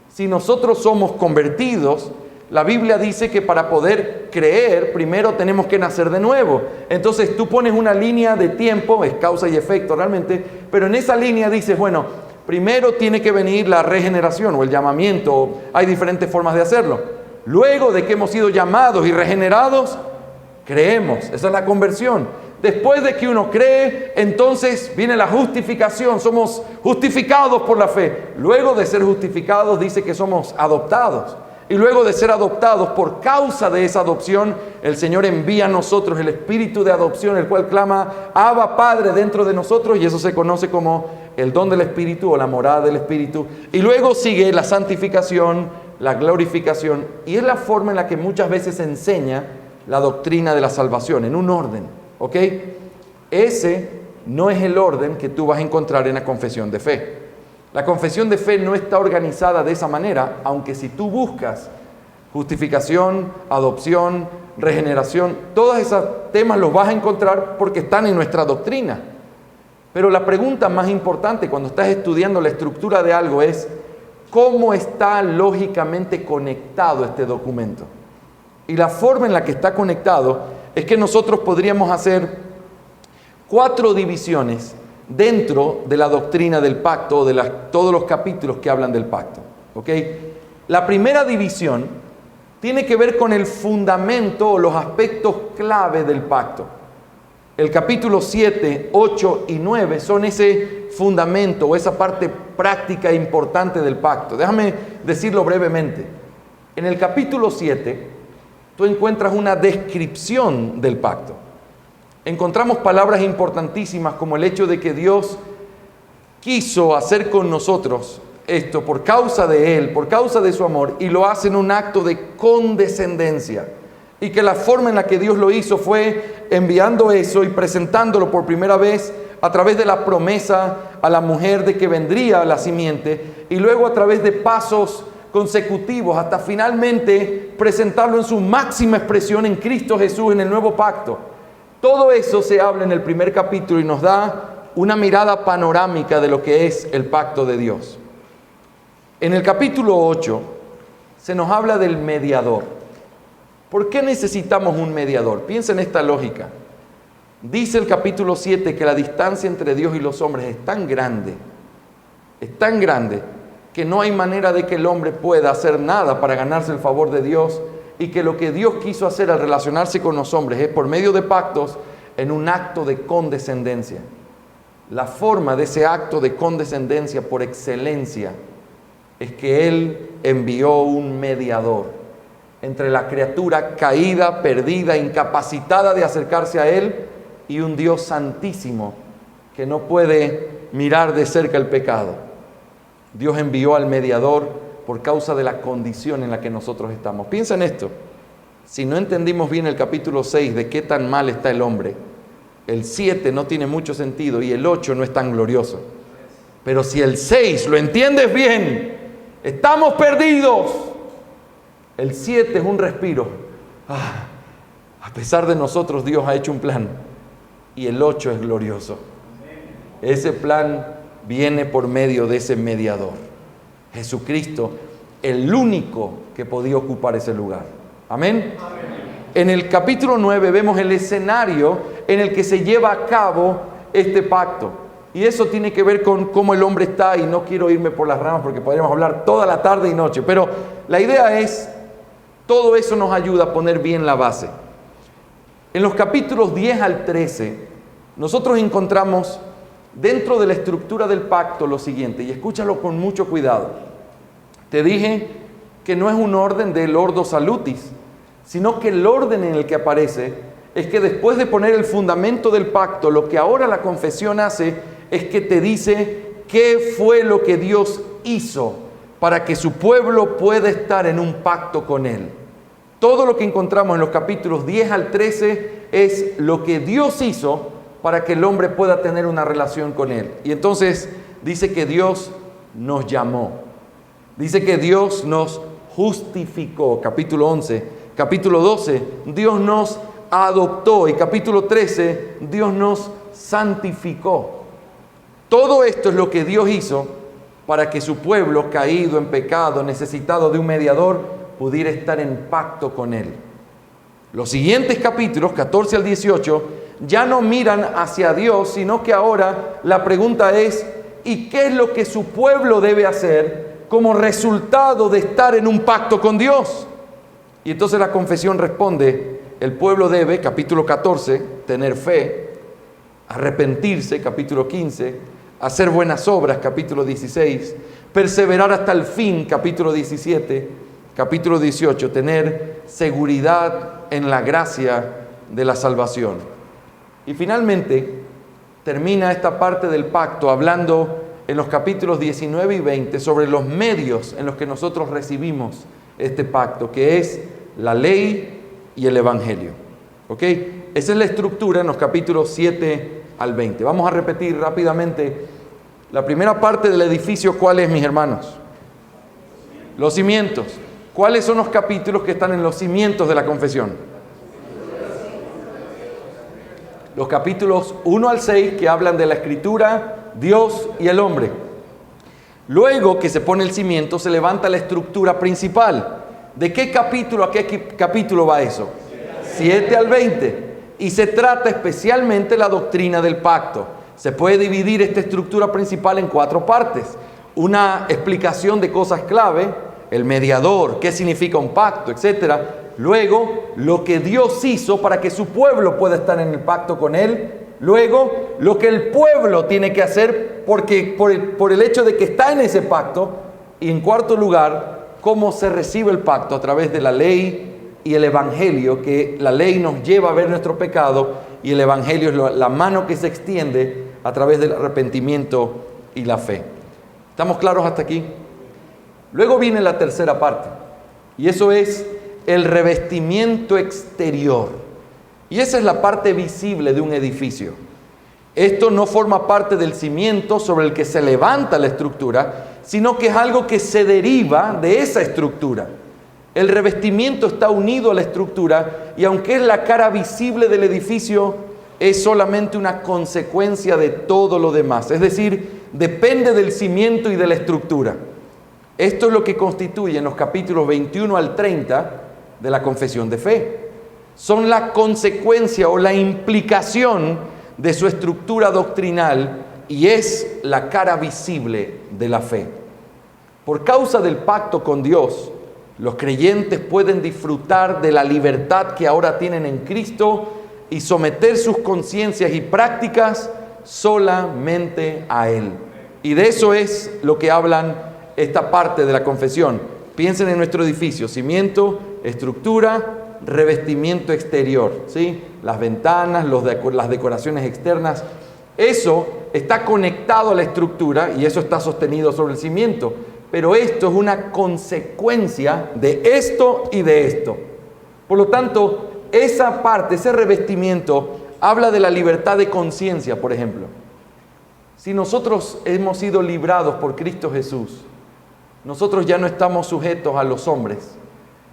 Si nosotros somos convertidos, la Biblia dice que para poder creer, primero tenemos que nacer de nuevo. Entonces tú pones una línea de tiempo, es causa y efecto realmente, pero en esa línea dices, bueno, primero tiene que venir la regeneración o el llamamiento, hay diferentes formas de hacerlo. Luego de que hemos sido llamados y regenerados, creemos, esa es la conversión. Después de que uno cree, entonces viene la justificación, somos justificados por la fe. Luego de ser justificados dice que somos adoptados. Y luego de ser adoptados, por causa de esa adopción, el Señor envía a nosotros el espíritu de adopción, el cual clama, Abba Padre, dentro de nosotros, y eso se conoce como el don del Espíritu o la morada del Espíritu. Y luego sigue la santificación, la glorificación, y es la forma en la que muchas veces se enseña la doctrina de la salvación, en un orden. ¿Ok? Ese no es el orden que tú vas a encontrar en la confesión de fe. La confesión de fe no está organizada de esa manera, aunque si tú buscas justificación, adopción, regeneración, todos esos temas los vas a encontrar porque están en nuestra doctrina. Pero la pregunta más importante cuando estás estudiando la estructura de algo es, ¿cómo está lógicamente conectado este documento? Y la forma en la que está conectado es que nosotros podríamos hacer 4 divisiones dentro de la doctrina del pacto, o de todos los capítulos que hablan del pacto. ¿Ok? La primera división tiene que ver con el fundamento o los aspectos clave del pacto. El capítulo 7, 8 y 9 son ese fundamento o esa parte práctica e importante del pacto. Déjame decirlo brevemente. En el capítulo 7, tú encuentras una descripción del pacto. Encontramos palabras importantísimas como el hecho de que Dios quiso hacer con nosotros esto por causa de Él, por causa de su amor, y lo hace en un acto de condescendencia. Y que la forma en la que Dios lo hizo fue enviando eso y presentándolo por primera vez a través de la promesa a la mujer de que vendría la simiente, y luego a través de pasos consecutivos hasta finalmente presentarlo en su máxima expresión en Cristo Jesús en el nuevo pacto. Todo eso se habla en el primer capítulo y nos da una mirada panorámica de lo que es el pacto de Dios. En el capítulo 8 se nos habla del mediador. ¿Por qué necesitamos un mediador? Piensa en esta lógica. Dice el capítulo 7 que la distancia entre Dios y los hombres es tan grande es tan grande que no hay manera de que el hombre pueda hacer nada para ganarse el favor de Dios, y que lo que Dios quiso hacer al relacionarse con los hombres es por medio de pactos en un acto de condescendencia. La forma de ese acto de condescendencia por excelencia es que Él envió un mediador entre la criatura caída, perdida, incapacitada de acercarse a Él, y un Dios santísimo que no puede mirar de cerca el pecado. Dios envió al mediador por causa de la condición en la que nosotros estamos. Piensa en esto. Si no entendimos bien el capítulo 6 de qué tan mal está el hombre, el 7 no tiene mucho sentido y el 8 no es tan glorioso. Pero si el 6 lo entiendes bien, estamos perdidos. El 7 es un respiro. A pesar de nosotros, Dios ha hecho un plan. Y el 8 es glorioso. Ese plan viene por medio de ese mediador, Jesucristo, el único que podía ocupar ese lugar. Amén. En el capítulo 9 vemos el escenario en el que se lleva a cabo este pacto. Y eso tiene que ver con cómo el hombre está, y no quiero irme por las ramas porque podríamos hablar toda la tarde y noche. Pero la idea es, todo eso nos ayuda a poner bien la base. En los capítulos 10 al 13, nosotros encontramos dentro de la estructura del pacto lo siguiente, y escúchalo con mucho cuidado. Te dije que no es un orden del ordo salutis, sino que el orden en el que aparece es que después de poner el fundamento del pacto, lo que ahora la confesión hace es que te dice qué fue lo que Dios hizo para que su pueblo pueda estar en un pacto con Él. Todo lo que encontramos en los capítulos 10 al 13 es lo que Dios hizo para que el hombre pueda tener una relación con Él. Y entonces dice que Dios nos llamó. Dice que Dios nos justificó, capítulo 11. Capítulo 12, Dios nos adoptó. Y capítulo 13, Dios nos santificó. Todo esto es lo que Dios hizo para que su pueblo, caído en pecado, necesitado de un mediador, pudiera estar en pacto con Él. Los siguientes capítulos, 14 al 18, ya no miran hacia Dios, sino que ahora la pregunta es, ¿y qué es lo que su pueblo debe hacer como resultado de estar en un pacto con Dios? Y entonces la confesión responde, el pueblo debe, capítulo 14, tener fe, arrepentirse, capítulo 15, hacer buenas obras, capítulo 16, perseverar hasta el fin, capítulo 17, capítulo 18, tener seguridad en la gracia de la salvación. Y finalmente termina esta parte del pacto hablando en los capítulos 19 y 20 sobre los medios en los que nosotros recibimos este pacto, que es la ley y el evangelio. ¿Ok? Esa es la estructura en los capítulos 7 al 20. Vamos a repetir rápidamente la primera parte del edificio. ¿Cuál es, mis hermanos? Los cimientos. ¿Cuáles son los capítulos que están en los cimientos de la confesión? Los capítulos 1 al 6, que hablan de la escritura, Dios y el hombre. Luego que se pone el cimiento, se levanta la estructura principal. ¿De qué capítulo a qué capítulo va eso? 7 al 20. Y se trata especialmente la doctrina del pacto. Se puede dividir esta estructura principal en 4 partes. Una explicación de cosas clave, el mediador, qué significa un pacto, etc. Luego, lo que Dios hizo para que su pueblo pueda estar en el pacto con Él. Luego, lo que el pueblo tiene que hacer porque por el hecho de que está en ese pacto. Y en cuarto lugar, cómo se recibe el pacto a través de la ley y el evangelio, que la ley nos lleva a ver nuestro pecado y el evangelio es la mano que se extiende a través del arrepentimiento y la fe. ¿Estamos claros hasta aquí? Luego viene la tercera parte, y eso es el revestimiento exterior. Y esa es la parte visible de un edificio. Esto no forma parte del cimiento sobre el que se levanta la estructura, sino que es algo que se deriva de esa estructura. El revestimiento está unido a la estructura, y aunque es la cara visible del edificio, es solamente una consecuencia de todo lo demás. Es decir, depende del cimiento y de la estructura. Esto es lo que constituye en los capítulos 21 al 30 de la confesión de fe. Son la consecuencia o la implicación de su estructura doctrinal y es la cara visible de la fe. Por causa del pacto con Dios, los creyentes pueden disfrutar de la libertad que ahora tienen en Cristo y someter sus conciencias y prácticas solamente a Él. Y de eso es lo que hablan esta parte de la confesión. Piensen en nuestro edificio: cimiento, estructura, revestimiento exterior, ¿sí? Las ventanas, las decoraciones externas. Eso está conectado a la estructura y eso está sostenido sobre el cimiento. Pero esto es una consecuencia de esto y de esto. Por lo tanto, esa parte, ese revestimiento, habla de la libertad de conciencia, por ejemplo. Si nosotros hemos sido librados por Cristo Jesús, nosotros ya no estamos sujetos a los hombres,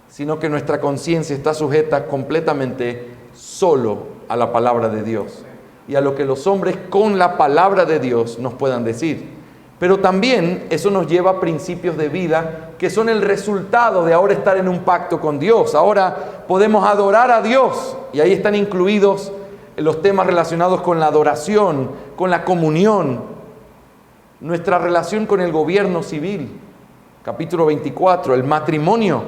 sino que nuestra conciencia está sujeta completamente solo a la palabra de Dios y a lo que los hombres con la palabra de Dios nos puedan decir. Pero también eso nos lleva a principios de vida que son el resultado de ahora estar en un pacto con Dios. Ahora podemos adorar a Dios y ahí están incluidos los temas relacionados con la adoración, con la comunión, nuestra relación con el gobierno civil, capítulo 24, el matrimonio,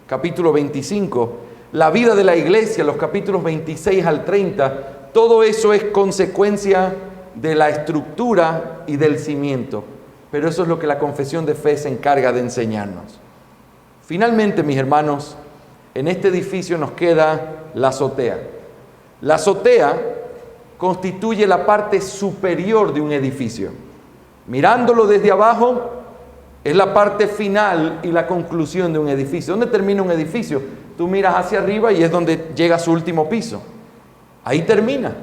capítulo 25, la vida de la iglesia, los capítulos 26 al 30, todo eso es consecuencia de la estructura y del cimiento. Pero eso es lo que la confesión de fe se encarga de enseñarnos. Finalmente, mis hermanos, en este edificio nos queda la azotea. La azotea constituye la parte superior de un edificio. Mirándolo desde abajo, es la parte final y la conclusión de un edificio. ¿Dónde termina un edificio? Tú miras hacia arriba y es donde llega su último piso. Ahí termina.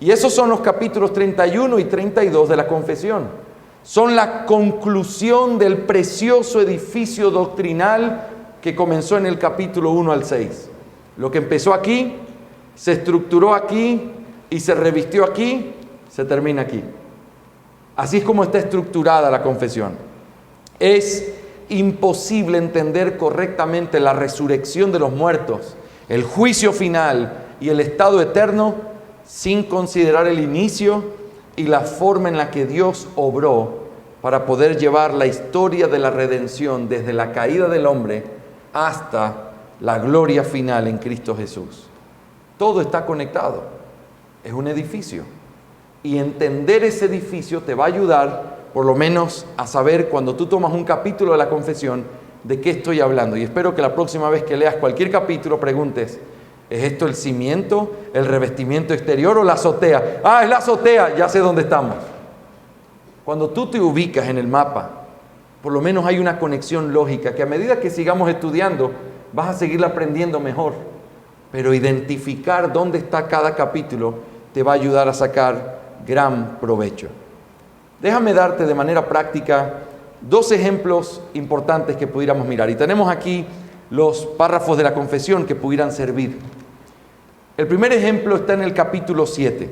Y esos son los capítulos 31 y 32 de la confesión. Son la conclusión del precioso edificio doctrinal que comenzó en el capítulo 1 al 6. Lo que empezó aquí, se estructuró aquí y se revistió aquí, se termina aquí. Así es como está estructurada la confesión. Es imposible entender correctamente la resurrección de los muertos, el juicio final y el estado eterno sin considerar el inicio y la forma en la que Dios obró para poder llevar la historia de la redención desde la caída del hombre hasta la gloria final en Cristo Jesús. Todo está conectado. Es un edificio. Y entender ese edificio te va a ayudar, por lo menos, a saber cuando tú tomas un capítulo de la confesión de qué estoy hablando. Y espero que la próxima vez que leas cualquier capítulo preguntes: ¿es esto el cimiento, el revestimiento exterior o la azotea? Ah, es la azotea, ya sé dónde estamos. Cuando tú te ubicas en el mapa, por lo menos hay una conexión lógica que a medida que sigamos estudiando, vas a seguir aprendiendo mejor. Pero identificar dónde está cada capítulo te va a ayudar a sacar gran provecho. Déjame darte de manera práctica 2 ejemplos importantes que pudiéramos mirar. Y tenemos aquí los párrafos de la confesión que pudieran servir. El primer ejemplo está en el capítulo 7.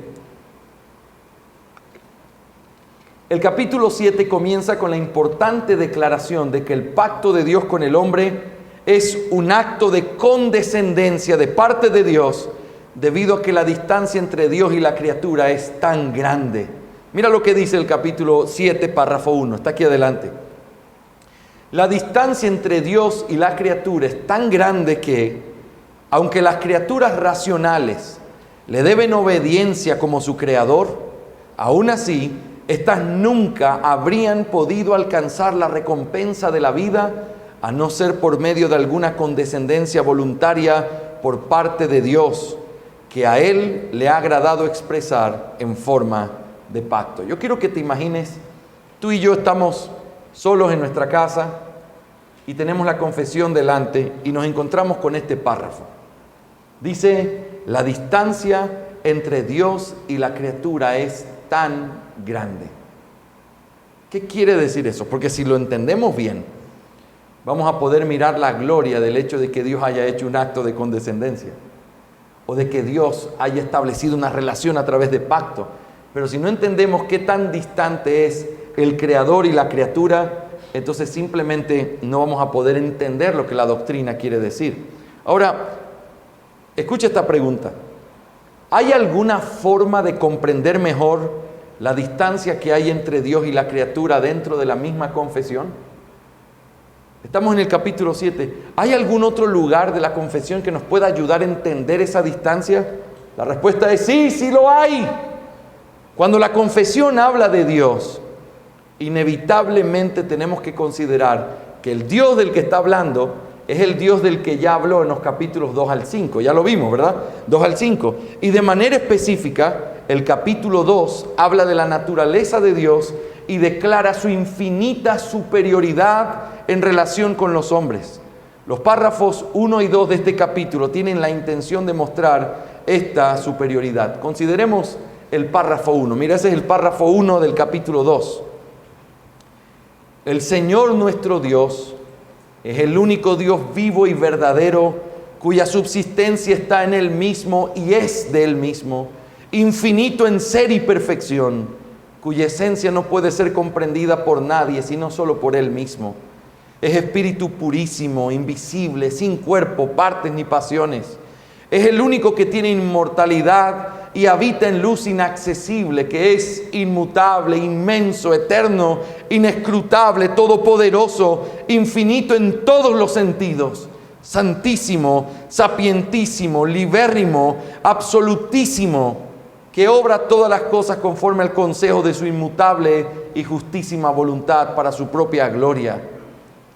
El capítulo 7 comienza con la importante declaración de que el pacto de Dios con el hombre es un acto de condescendencia de parte de Dios, debido a que la distancia entre Dios y la criatura es tan grande. Mira lo que dice el capítulo 7, párrafo 1, está aquí adelante. La distancia entre Dios y la criatura es tan grande que, aunque las criaturas racionales le deben obediencia como su creador, aún así, estas nunca habrían podido alcanzar la recompensa de la vida a no ser por medio de alguna condescendencia voluntaria por parte de Dios, que a Él le ha agradado expresar en forma de pacto. Yo quiero que te imagines, tú y yo estamos solos en nuestra casa y tenemos la confesión delante y nos encontramos con este párrafo. Dice: la distancia entre Dios y la criatura es tan grande. ¿Qué quiere decir eso? Porque si lo entendemos bien, vamos a poder mirar la gloria del hecho de que Dios haya hecho un acto de condescendencia o de que Dios haya establecido una relación a través de pacto. Pero si no entendemos qué tan distante es el creador y la criatura, entonces simplemente no vamos a poder entender lo que la doctrina quiere decir. Ahora, escucha esta pregunta. ¿Hay alguna forma de comprender mejor la distancia que hay entre Dios y la criatura dentro de la misma confesión? Estamos en el capítulo 7. ¿Hay algún otro lugar de la confesión que nos pueda ayudar a entender esa distancia? La respuesta es sí, sí lo hay. Cuando la confesión habla de Dios, inevitablemente tenemos que considerar que el Dios del que está hablando es el Dios del que ya habló en los capítulos 2 al 5. Ya lo vimos, ¿verdad? 2 al 5. Y de manera específica, el capítulo 2 habla de la naturaleza de Dios y declara su infinita superioridad en relación con los hombres. Los párrafos 1 y 2 de este capítulo tienen la intención de mostrar esta superioridad. Consideremos el párrafo 1. Mira, ese es el párrafo 1 del capítulo 2. El Señor nuestro Dios es el único Dios vivo y verdadero, cuya subsistencia está en Él mismo y es de Él mismo, infinito en ser y perfección, cuya esencia no puede ser comprendida por nadie, sino solo por Él mismo. Es espíritu purísimo, invisible, sin cuerpo, partes ni pasiones. Es el único que tiene inmortalidad y habita en luz inaccesible, que es inmutable, inmenso, eterno, inescrutable, todopoderoso, infinito en todos los sentidos, santísimo, sapientísimo, libérrimo, absolutísimo, que obra todas las cosas conforme al consejo de su inmutable y justísima voluntad para su propia gloria.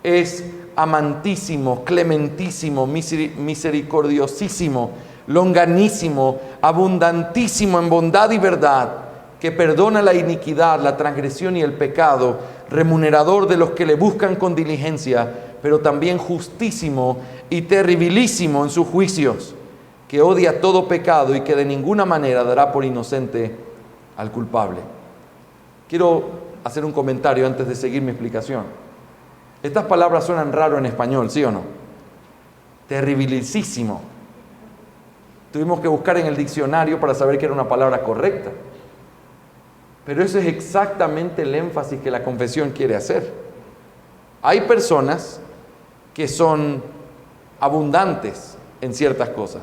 Es amantísimo, clementísimo, misericordiosísimo, longanísimo, abundantísimo en bondad y verdad, que perdona la iniquidad, la transgresión y el pecado, remunerador de los que le buscan con diligencia, pero también justísimo y terribilísimo en sus juicios, que odia todo pecado y que de ninguna manera dará por inocente al culpable. Quiero hacer un comentario antes de seguir mi explicación. Estas palabras suenan raro en español, ¿sí o no? Terribilísimo. Tuvimos que buscar en el diccionario para saber que era una palabra correcta. Pero eso es exactamente el énfasis que la confesión quiere hacer. Hay personas que son abundantes en ciertas cosas,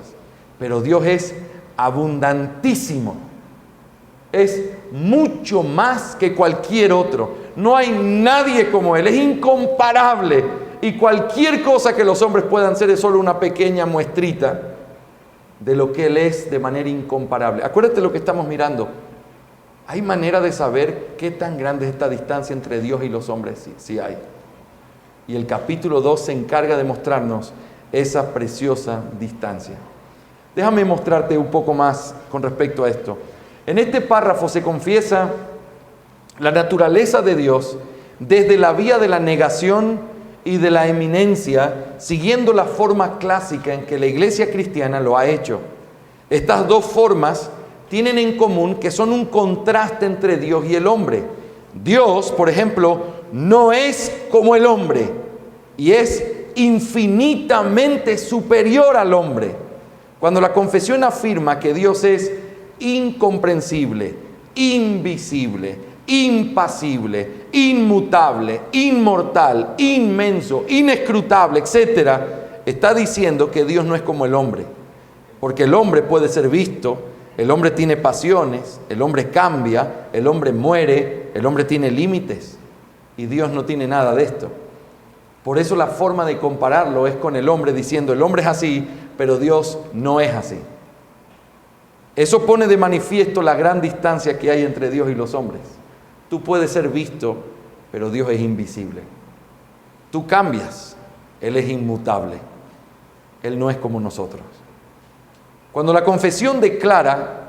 pero Dios es abundantísimo. Es mucho más que cualquier otro. No hay nadie como Él, es incomparable. Y cualquier cosa que los hombres puedan ser es solo una pequeña muestrita de lo que Él es de manera incomparable. Acuérdate lo que estamos mirando. ¿Hay manera de saber qué tan grande es esta distancia entre Dios y los hombres? Sí, sí hay. Y el capítulo 2 se encarga de mostrarnos esa preciosa distancia. Déjame mostrarte un poco más con respecto a esto. En este párrafo se confiesa la naturaleza de Dios desde la vía de la negación y de la eminencia, siguiendo la forma clásica en que la iglesia cristiana lo ha hecho. Estas dos formas tienen en común que son un contraste entre Dios y el hombre. Dios, por ejemplo, no es como el hombre y es infinitamente superior al hombre. Cuando la confesión afirma que Dios es incomprensible, invisible, impasible, inmutable, inmortal, inmenso, inescrutable, etc., está diciendo que Dios no es como el hombre, porque el hombre puede ser visto, el hombre tiene pasiones, el hombre cambia, el hombre muere, el hombre tiene límites, y Dios no tiene nada de esto. Por eso la forma de compararlo es con el hombre, diciendo el hombre es así, pero Dios no es así. Eso pone de manifiesto la gran distancia que hay entre Dios y los hombres. Tú puedes ser visto, pero Dios es invisible. Tú cambias, Él es inmutable. Él no es como nosotros. Cuando la confesión declara,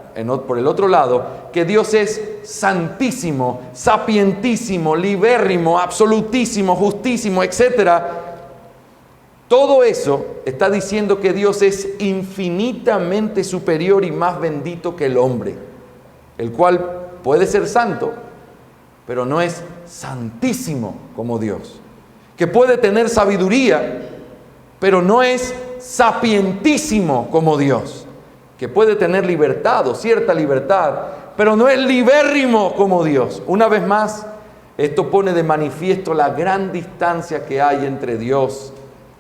por el otro lado, que Dios es santísimo, sapientísimo, libérrimo, absolutísimo, justísimo, etc., todo eso está diciendo que Dios es infinitamente superior y más bendito que el hombre, el cual puede ser santo, pero no es santísimo como Dios. Que puede tener sabiduría, pero no es sapientísimo como Dios. Que puede tener libertad o cierta libertad, pero no es libérrimo como Dios. Una vez más, esto pone de manifiesto la gran distancia que hay entre Dios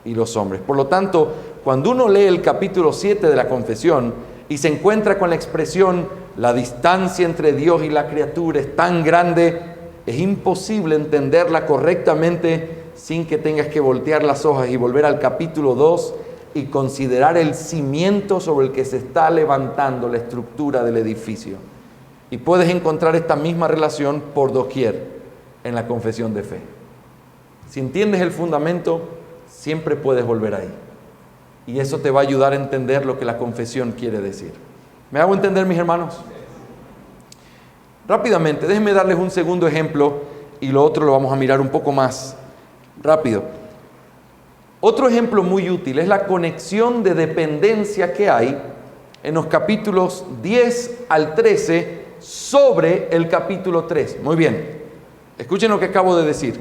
y los hombres. Por lo tanto, cuando uno lee el capítulo 7 de la confesión y se encuentra con la expresión la distancia entre Dios y la criatura es tan grande, es imposible entenderla correctamente sin que tengas que voltear las hojas y volver al capítulo 2 y considerar el cimiento sobre el que se está levantando la estructura del edificio. Y puedes encontrar esta misma relación por doquier en la confesión de fe. Si entiendes el fundamento, siempre puedes volver ahí. Y eso te va a ayudar a entender lo que la confesión quiere decir. ¿Me hago entender, mis hermanos? Rápidamente, déjenme darles un segundo ejemplo y lo otro lo vamos a mirar un poco más rápido. Otro ejemplo muy útil es la conexión de dependencia que hay en los capítulos 10 al 13 sobre el capítulo 3. Muy bien, escuchen lo que acabo de decir.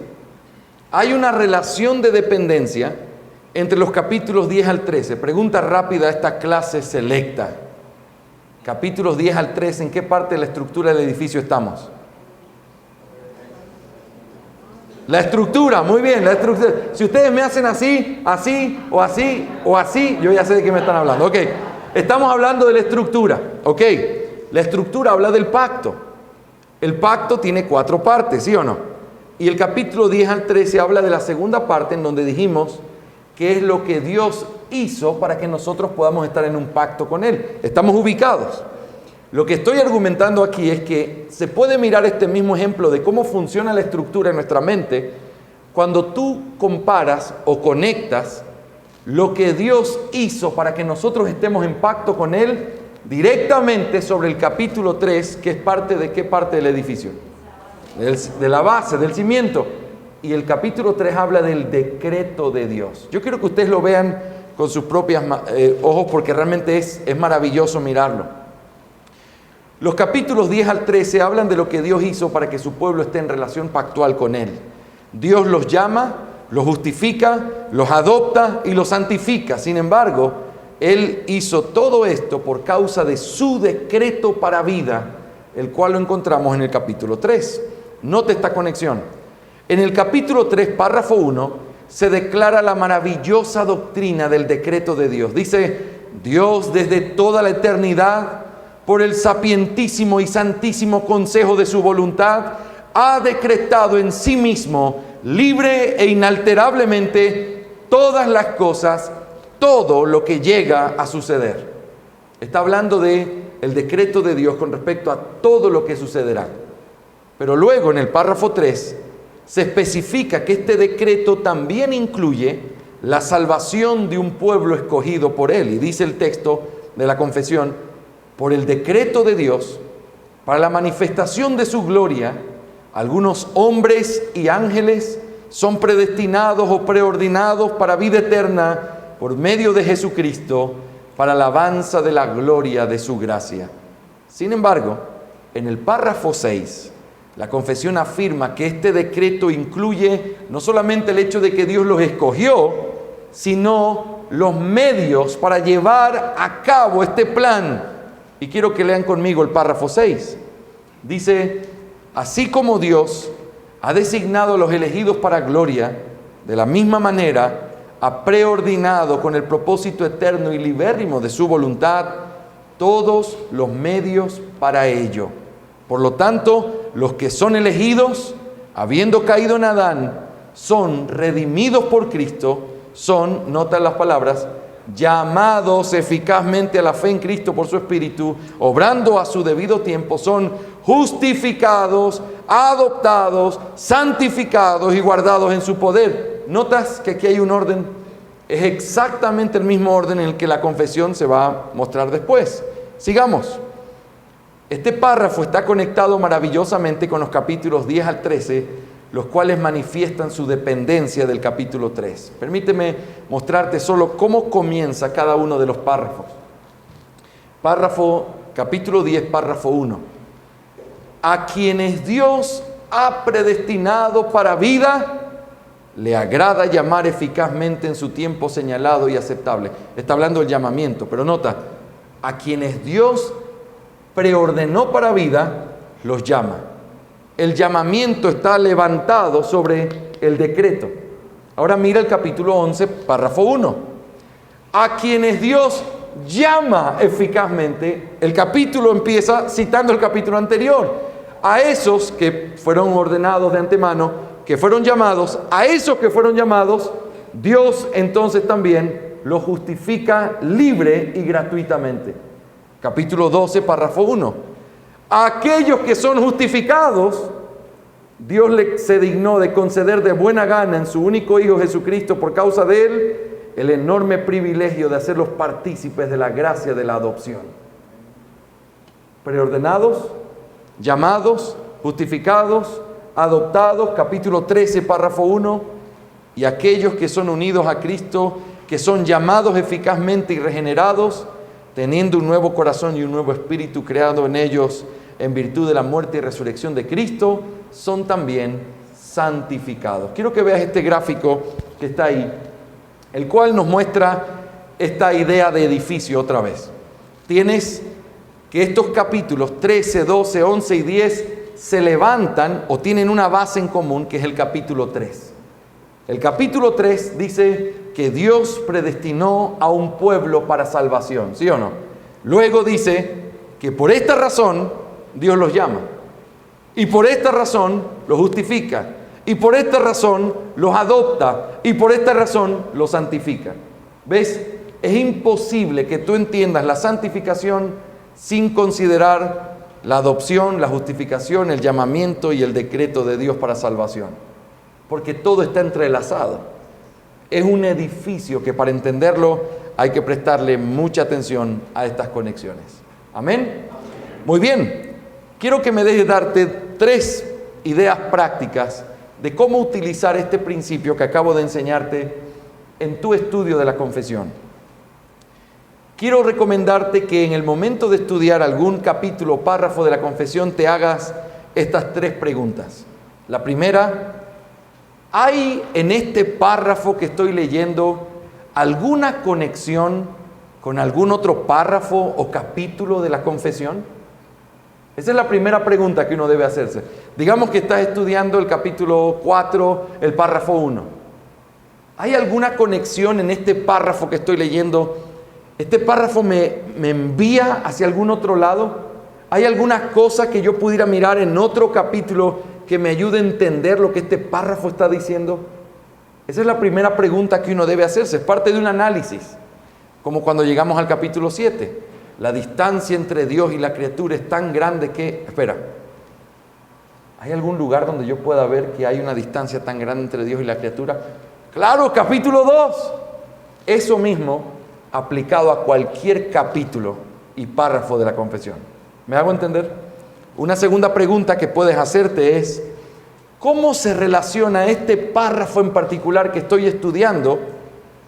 Hay una relación de dependencia entre los capítulos 10 al 13. Pregunta rápida a esta clase selecta. Capítulos 10 al 13, ¿en qué parte de la estructura del edificio estamos? La estructura, muy bien, la estructura. Si ustedes me hacen así, así, o así, o así, yo ya sé de qué me están hablando. Ok, estamos hablando de la estructura. Ok, la estructura habla del pacto. El pacto tiene 4 partes, ¿sí o no? Y el capítulo 10 al 13 habla de la segunda parte en donde dijimos que es lo que Dios hizo para que nosotros podamos estar en un pacto con Él. Estamos ubicados. Lo que estoy argumentando aquí es que se puede mirar este mismo ejemplo de cómo funciona la estructura en nuestra mente cuando tú comparas o conectas lo que Dios hizo para que nosotros estemos en pacto con Él directamente sobre el capítulo 3, que es parte de qué parte del edificio, de la base, del cimiento. Y el capítulo 3 habla del decreto de Dios. Yo quiero que ustedes lo vean con sus propios ojos porque realmente es maravilloso mirarlo. Los capítulos 10 al 13 hablan de lo que Dios hizo para que su pueblo esté en relación pactual con Él. Dios los llama, los justifica, los adopta y los santifica. Sin embargo, Él hizo todo esto por causa de su decreto para vida, el cual lo encontramos en el capítulo 3. Note esta conexión. En el capítulo 3, párrafo 1, se declara la maravillosa doctrina del decreto de Dios. Dice, Dios desde toda la eternidad, por el sapientísimo y santísimo consejo de su voluntad, ha decretado en sí mismo, libre e inalterablemente, todas las cosas, todo lo que llega a suceder. Está hablando de el decreto de Dios con respecto a todo lo que sucederá. Pero luego en el párrafo 3 se especifica que este decreto también incluye la salvación de un pueblo escogido por Él. Y dice el texto de la confesión, por el decreto de Dios, para la manifestación de su gloria, algunos hombres y ángeles son predestinados o preordinados para vida eterna por medio de Jesucristo, para alabanza de la gloria de su gracia. Sin embargo, en el párrafo 6, la confesión afirma que este decreto incluye no solamente el hecho de que Dios los escogió, sino los medios para llevar a cabo este plan. Y quiero que lean conmigo el párrafo 6. Dice, así como Dios ha designado a los elegidos para gloria, de la misma manera ha preordinado con el propósito eterno y libérrimo de su voluntad todos los medios para ello. Por lo tanto, los que son elegidos, habiendo caído en Adán, son redimidos por Cristo, son, notan las palabras, llamados eficazmente a la fe en Cristo por su Espíritu, obrando a su debido tiempo, son justificados, adoptados, santificados y guardados en su poder. ¿Notas que aquí hay un orden? Es exactamente el mismo orden en el que la confesión se va a mostrar después. Sigamos. Este párrafo está conectado maravillosamente con los capítulos 10 al 13, los cuales manifiestan su dependencia del capítulo 3. Permíteme mostrarte solo cómo comienza cada uno de los párrafos. Capítulo 10, párrafo 1. A quienes Dios ha predestinado para vida, le agrada llamar eficazmente en su tiempo señalado y aceptable. Está hablando del llamamiento, pero nota, a quienes Dios preordenó para vida, los llama. El llamamiento está levantado sobre el decreto. Ahora mira el capítulo 11, párrafo 1. A quienes Dios llama eficazmente. El capítulo empieza citando el capítulo anterior. A esos que fueron ordenados de antemano, que fueron llamados, a esos que fueron llamados, Dios entonces también los justifica libre y gratuitamente. Capítulo 12, párrafo 1. A aquellos que son justificados, Dios se dignó de conceder de buena gana en su único Hijo Jesucristo, por causa de Él, el enorme privilegio de hacerlos partícipes de la gracia de la adopción. Preordenados, llamados, justificados, adoptados, capítulo 13, párrafo 1, y aquellos que son unidos a Cristo, que son llamados eficazmente y regenerados, teniendo un nuevo corazón y un nuevo espíritu creado en ellos en virtud de la muerte y resurrección de Cristo, son también santificados. Quiero que veas este gráfico que está ahí, el cual nos muestra esta idea de edificio otra vez. Tienes que estos capítulos 13, 12, 11 y 10 se levantan o tienen una base en común, que es el capítulo 3. El capítulo 3 dice que Dios predestinó a un pueblo para salvación, ¿sí o no? Luego dice que por esta razón Dios los llama, y por esta razón los justifica, y por esta razón los adopta, y por esta razón los santifica. ¿Ves? Es imposible que tú entiendas la santificación sin considerar la adopción, la justificación, el llamamiento y el decreto de Dios para salvación, porque todo está entrelazado. Es un edificio que, para entenderlo, hay que prestarle mucha atención a estas conexiones. ¿Amén? Muy bien. Quiero que me dejes darte 3 ideas prácticas de cómo utilizar este principio que acabo de enseñarte en tu estudio de la confesión. Quiero recomendarte que en el momento de estudiar algún capítulo o párrafo de la confesión te hagas estas 3 preguntas. La primera: ¿hay en este párrafo que estoy leyendo alguna conexión con algún otro párrafo o capítulo de la confesión? Esa es la primera pregunta que uno debe hacerse. Digamos que estás estudiando el capítulo 4, el párrafo 1. ¿Hay alguna conexión en este párrafo que estoy leyendo? ¿Este párrafo me envía hacia algún otro lado? ¿Hay alguna cosa que yo pudiera mirar en otro capítulo que me ayude a entender lo que este párrafo está diciendo? Esa es la primera pregunta que uno debe hacerse. Es parte de un análisis. Como cuando llegamos al capítulo 7. La distancia entre Dios y la criatura es tan grande que... Espera. ¿Hay algún lugar donde yo pueda ver que hay una distancia tan grande entre Dios y la criatura? ¡Claro! Capítulo 2. Eso mismo aplicado a cualquier capítulo y párrafo de la confesión. ¿Me hago entender? Una segunda pregunta que puedes hacerte es: ¿cómo se relaciona este párrafo en particular que estoy estudiando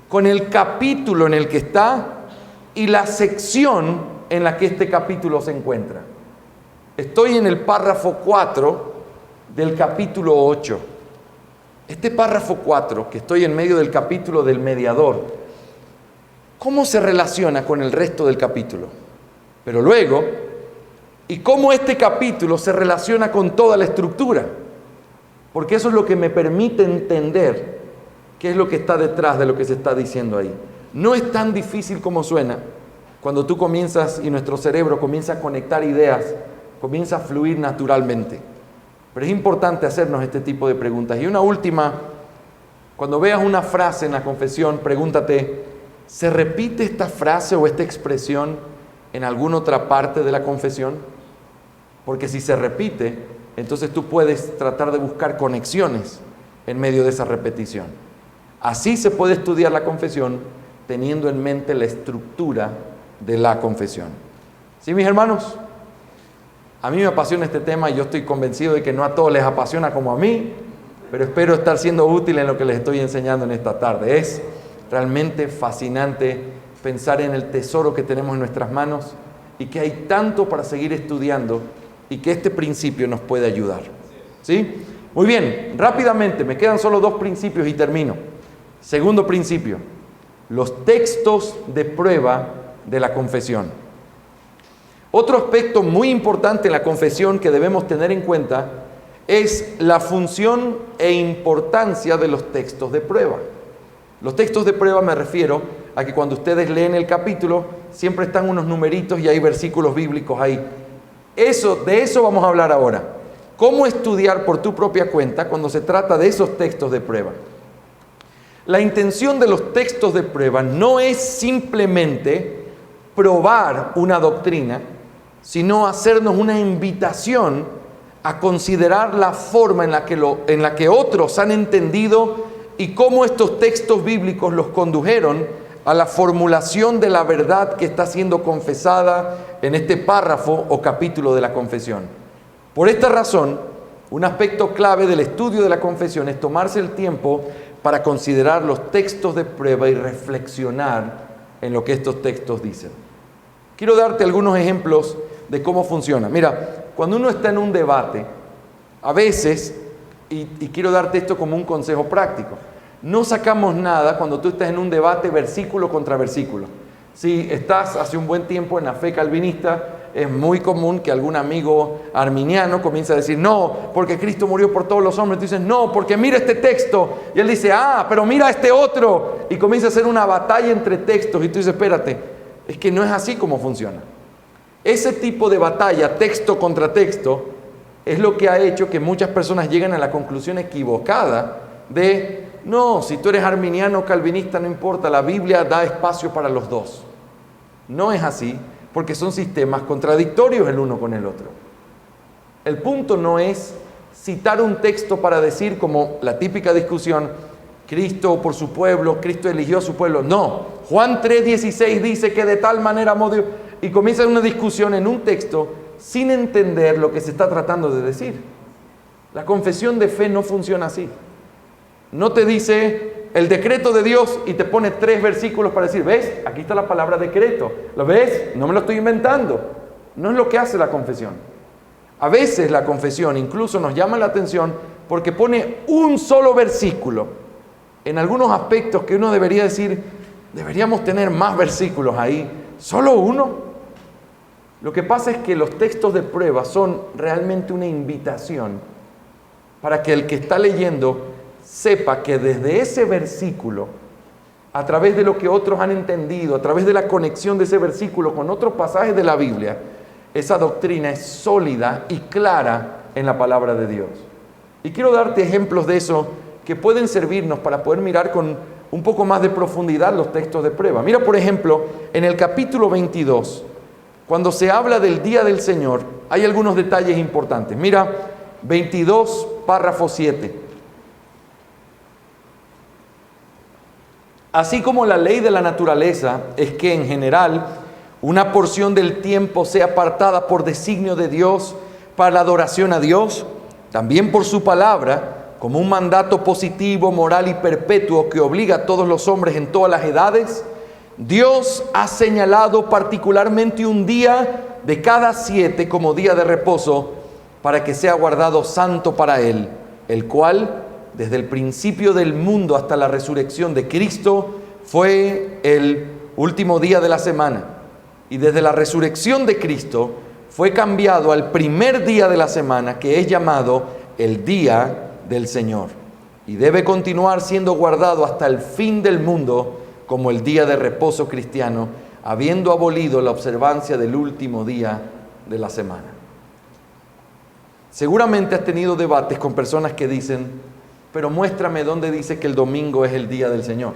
con el capítulo en el que está y la sección en la que este capítulo se encuentra? Estoy en el párrafo 4 del capítulo 8. Este párrafo 4, que estoy en medio del capítulo del mediador, ¿cómo se relaciona con el resto del capítulo? Pero luego, ¿y cómo este capítulo se relaciona con toda la estructura? Porque eso es lo que me permite entender qué es lo que está detrás de lo que se está diciendo ahí. No es tan difícil como suena cuando tú comienzas y nuestro cerebro comienza a conectar ideas, comienza a fluir naturalmente. Pero es importante hacernos este tipo de preguntas. Y una última: cuando veas una frase en la confesión, pregúntate: ¿se repite esta frase o esta expresión en alguna otra parte de la confesión? Porque si se repite, entonces tú puedes tratar de buscar conexiones en medio de esa repetición. Así se puede estudiar la confesión teniendo en mente la estructura de la confesión. ¿Sí, mis hermanos? A mí me apasiona este tema y yo estoy convencido de que no a todos les apasiona como a mí, pero espero estar siendo útil en lo que les estoy enseñando en esta tarde. Es realmente fascinante pensar en el tesoro que tenemos en nuestras manos y que hay tanto para seguir estudiando y que este principio nos puede ayudar. ¿Sí? Muy bien, rápidamente, me quedan solo 2 principios y termino. Segundo principio: los textos de prueba de la confesión. Otro aspecto muy importante en la confesión que debemos tener en cuenta es la función e importancia de los textos de prueba. Los textos de prueba me refiero a que cuando ustedes leen el capítulo, siempre están unos numeritos y hay versículos bíblicos ahí. De eso vamos a hablar ahora. ¿Cómo estudiar por tu propia cuenta cuando se trata de esos textos de prueba? La intención de los textos de prueba no es simplemente probar una doctrina, sino hacernos una invitación a considerar la forma en la que otros han entendido y cómo estos textos bíblicos los condujeron a la formulación de la verdad que está siendo confesada en este párrafo o capítulo de la confesión. Por esta razón, un aspecto clave del estudio de la confesión es tomarse el tiempo para considerar los textos de prueba y reflexionar en lo que estos textos dicen. Quiero darte algunos ejemplos de cómo funciona. Mira, cuando uno está en un debate, a veces, y quiero darte esto como un consejo práctico, no sacamos nada cuando tú estás en un debate versículo contra versículo. Si estás hace un buen tiempo en la fe calvinista, es muy común que algún amigo arminiano comience a decir, no, porque Cristo murió por todos los hombres. Tú dices, no, porque mira este texto. Y él dice, pero mira este otro. Y comienza a hacer una batalla entre textos. Y tú dices, espérate, es que no es así como funciona. Ese tipo de batalla, texto contra texto, es lo que ha hecho que muchas personas lleguen a la conclusión equivocada de, no, si tú eres arminiano o calvinista, no importa, la Biblia da espacio para los dos. No es así, porque son sistemas contradictorios el uno con el otro. El punto no es citar un texto para decir, como la típica discusión, Cristo por su pueblo, Cristo eligió a su pueblo. No, Juan 3:16 dice que de tal manera amó Dios. Y comienza una discusión en un texto sin entender lo que se está tratando de decir. La confesión de fe no funciona así. No te dice el decreto de Dios y te pone 3 versículos para decir, ¿ves? Aquí está la palabra decreto. ¿Lo ves? No me lo estoy inventando. No es lo que hace la confesión. A veces la confesión incluso nos llama la atención porque pone un solo versículo en algunos aspectos que uno debería decir, deberíamos tener más versículos ahí. ¿Solo uno? Lo que pasa es que los textos de prueba son realmente una invitación para que el que está leyendo sepa que desde ese versículo, a través de lo que otros han entendido, a través de la conexión de ese versículo con otros pasajes de la Biblia, esa doctrina es sólida y clara en la palabra de Dios. Y quiero darte ejemplos de eso que pueden servirnos para poder mirar con un poco más de profundidad los textos de prueba. Mira, por ejemplo, en el capítulo 22, cuando se habla del día del Señor, hay algunos detalles importantes. Mira, 22, párrafo 7. Así como la ley de la naturaleza es que en general una porción del tiempo sea apartada por designio de Dios para la adoración a Dios, también por su palabra, como un mandato positivo, moral y perpetuo que obliga a todos los hombres en todas las edades, Dios ha señalado particularmente un día de cada 7 como día de reposo para que sea guardado santo para Él, el cual, desde el principio del mundo hasta la resurrección de Cristo, fue el último día de la semana. Y desde la resurrección de Cristo fue cambiado al primer día de la semana, que es llamado el día del Señor. Y debe continuar siendo guardado hasta el fin del mundo como el día de reposo cristiano, habiendo abolido la observancia del último día de la semana. Seguramente has tenido debates con personas que dicen, pero muéstrame dónde dice que el domingo es el día del Señor.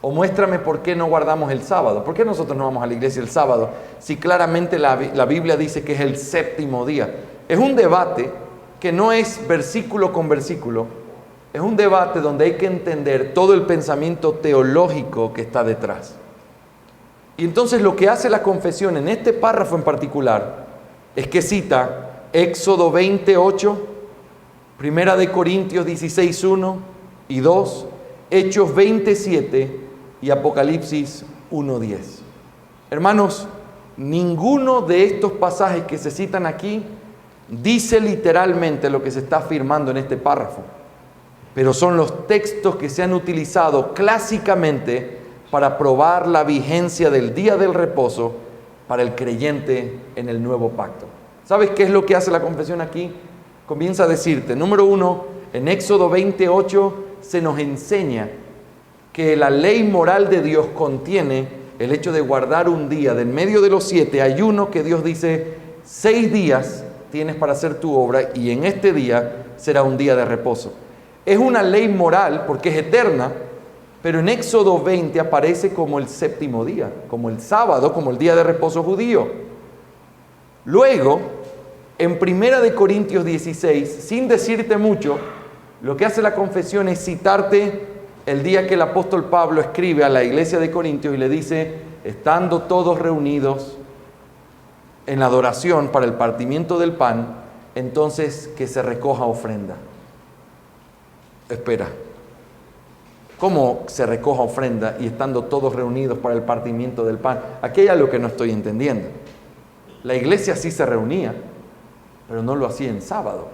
O muéstrame por qué no guardamos el sábado. ¿Por qué nosotros no vamos a la iglesia el sábado? Si claramente la Biblia dice que es el 7º día. Es un debate que no es versículo con versículo. Es un debate donde hay que entender todo el pensamiento teológico que está detrás. Y entonces lo que hace la confesión en este párrafo en particular es que cita Éxodo 28, Primera de Corintios 16, 1 y 2, Hechos 27 y Apocalipsis 1, 10. Hermanos, ninguno de estos pasajes que se citan aquí dice literalmente lo que se está afirmando en este párrafo, pero son los textos que se han utilizado clásicamente para probar la vigencia del día del reposo para el creyente en el nuevo pacto. ¿Sabes qué es lo que hace la confesión aquí? Comienza a decirte, número 1, en Éxodo 28 se nos enseña que la ley moral de Dios contiene el hecho de guardar un día. Del medio de los 7 hay uno que Dios dice, 6 días tienes para hacer tu obra y en este día será un día de reposo. Es una ley moral porque es eterna, pero en Éxodo 20 aparece como el séptimo día, como el sábado, como el día de reposo judío. Luego, en 1 Corintios 16, sin decirte mucho, lo que hace la confesión es citarte el día que el apóstol Pablo escribe a la iglesia de Corintios y le dice, estando todos reunidos en la adoración para el partimiento del pan, entonces que se recoja ofrenda. Espera, ¿cómo se recoja ofrenda y estando todos reunidos para el partimiento del pan? Aquí hay algo que no estoy entendiendo. La iglesia sí se reunía, pero no lo hacía en sábado.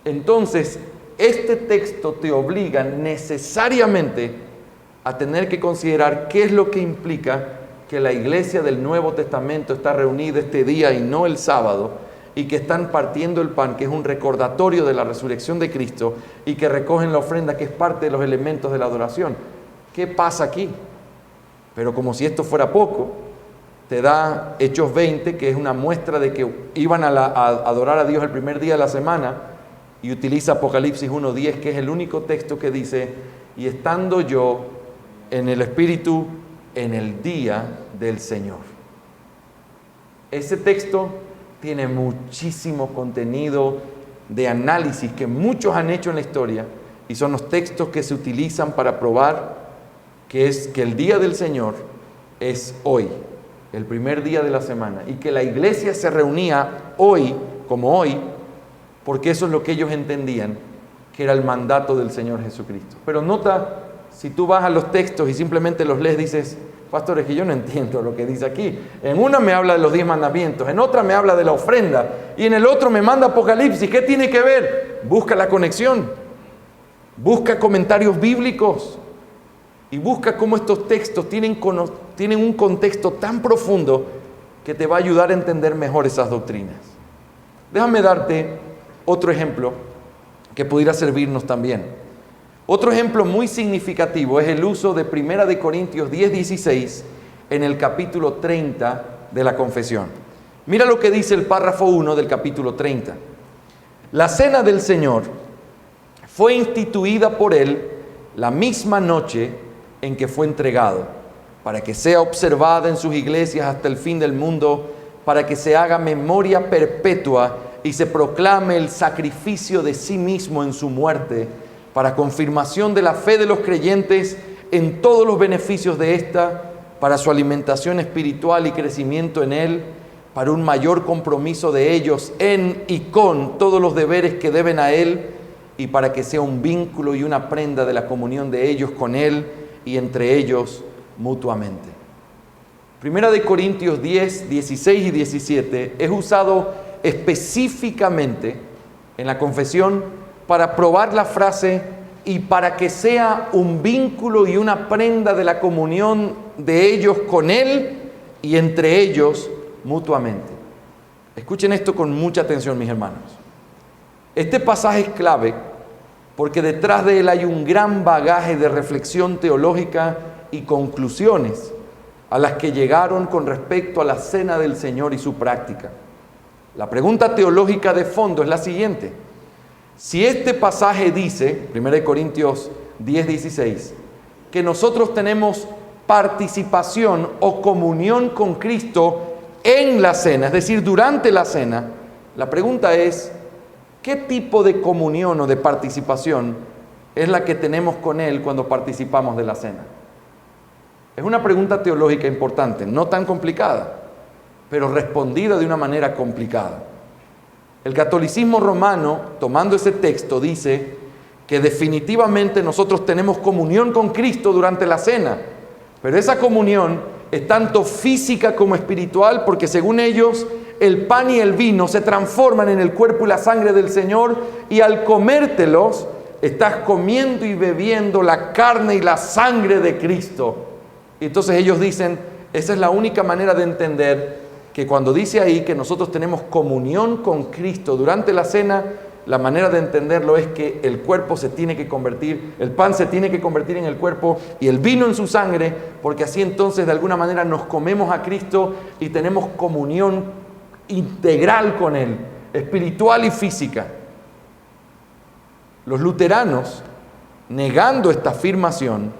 Entonces, este texto te obliga necesariamente a tener que considerar qué es lo que implica que la iglesia del Nuevo Testamento está reunida este día y no el sábado, y que están partiendo el pan, que es un recordatorio de la resurrección de Cristo, y que recogen la ofrenda, que es parte de los elementos de la adoración. ¿Qué pasa aquí? Pero como si esto fuera poco, te da Hechos 20, que es una muestra de que iban a adorar a Dios el primer día de la semana, y utiliza Apocalipsis 1:10, que es el único texto que dice, y estando yo en el Espíritu en el día del Señor. Ese texto tiene muchísimo contenido de análisis que muchos han hecho en la historia, y son los textos que se utilizan para probar que el día del Señor es hoy, el primer día de la semana, y que la iglesia se reunía hoy, como hoy, porque eso es lo que ellos entendían que era el mandato del Señor Jesucristo. Pero nota, si tú vas a los textos y simplemente los lees, dices, pastor, es que yo no entiendo lo que dice aquí. En una me habla de los 10 mandamientos, en otra me habla de la ofrenda, y en el otro me manda Apocalipsis. ¿Qué tiene que ver? Busca la conexión, busca comentarios bíblicos, y busca cómo estos textos tienen un contexto tan profundo que te va a ayudar a entender mejor esas doctrinas. Déjame darte otro ejemplo que pudiera servirnos también. Otro ejemplo muy significativo es el uso de 1 Corintios 10:16 en el capítulo 30 de la confesión. Mira lo que dice el párrafo 1 del capítulo 30. La cena del Señor fue instituida por Él la misma noche en que fue entregado, para que sea observada en sus iglesias hasta el fin del mundo, para que se haga memoria perpetua y se proclame el sacrificio de sí mismo en su muerte, para confirmación de la fe de los creyentes en todos los beneficios de ésta, para su alimentación espiritual y crecimiento en Él, para un mayor compromiso de ellos en y con todos los deberes que deben a Él, y para que sea un vínculo y una prenda de la comunión de ellos con Él y entre ellos mutuamente. 1 Corintios 10, 16 y 17 es usado específicamente en la confesión para probar la frase y para que sea un vínculo y una prenda de la comunión de ellos con Él y entre ellos mutuamente. Escuchen esto con mucha atención, mis hermanos. Este pasaje es clave porque detrás de él hay un gran bagaje de reflexión teológica y conclusiones a las que llegaron con respecto a la cena del Señor y su práctica. La pregunta teológica de fondo es la siguiente: si este pasaje dice, 1 Corintios 10:16, que nosotros tenemos participación o comunión con Cristo en la cena, es decir, durante la cena, la pregunta es, ¿qué tipo de comunión o de participación es la que tenemos con Él cuando participamos de la cena? Es una pregunta teológica importante, no tan complicada, pero respondida de una manera complicada. El catolicismo romano, tomando ese texto, dice que definitivamente nosotros tenemos comunión con Cristo durante la cena, pero esa comunión es tanto física como espiritual, porque según ellos, el pan y el vino se transforman en el cuerpo y la sangre del Señor, y al comértelos, estás comiendo y bebiendo la carne y la sangre de Cristo. Y entonces ellos dicen, esa es la única manera de entender que cuando dice ahí que nosotros tenemos comunión con Cristo durante la cena, la manera de entenderlo es que el cuerpo se tiene que convertir, el pan se tiene que convertir en el cuerpo y el vino en su sangre, porque así entonces de alguna manera nos comemos a Cristo y tenemos comunión integral con Él, espiritual y física. Los luteranos, negando esta afirmación,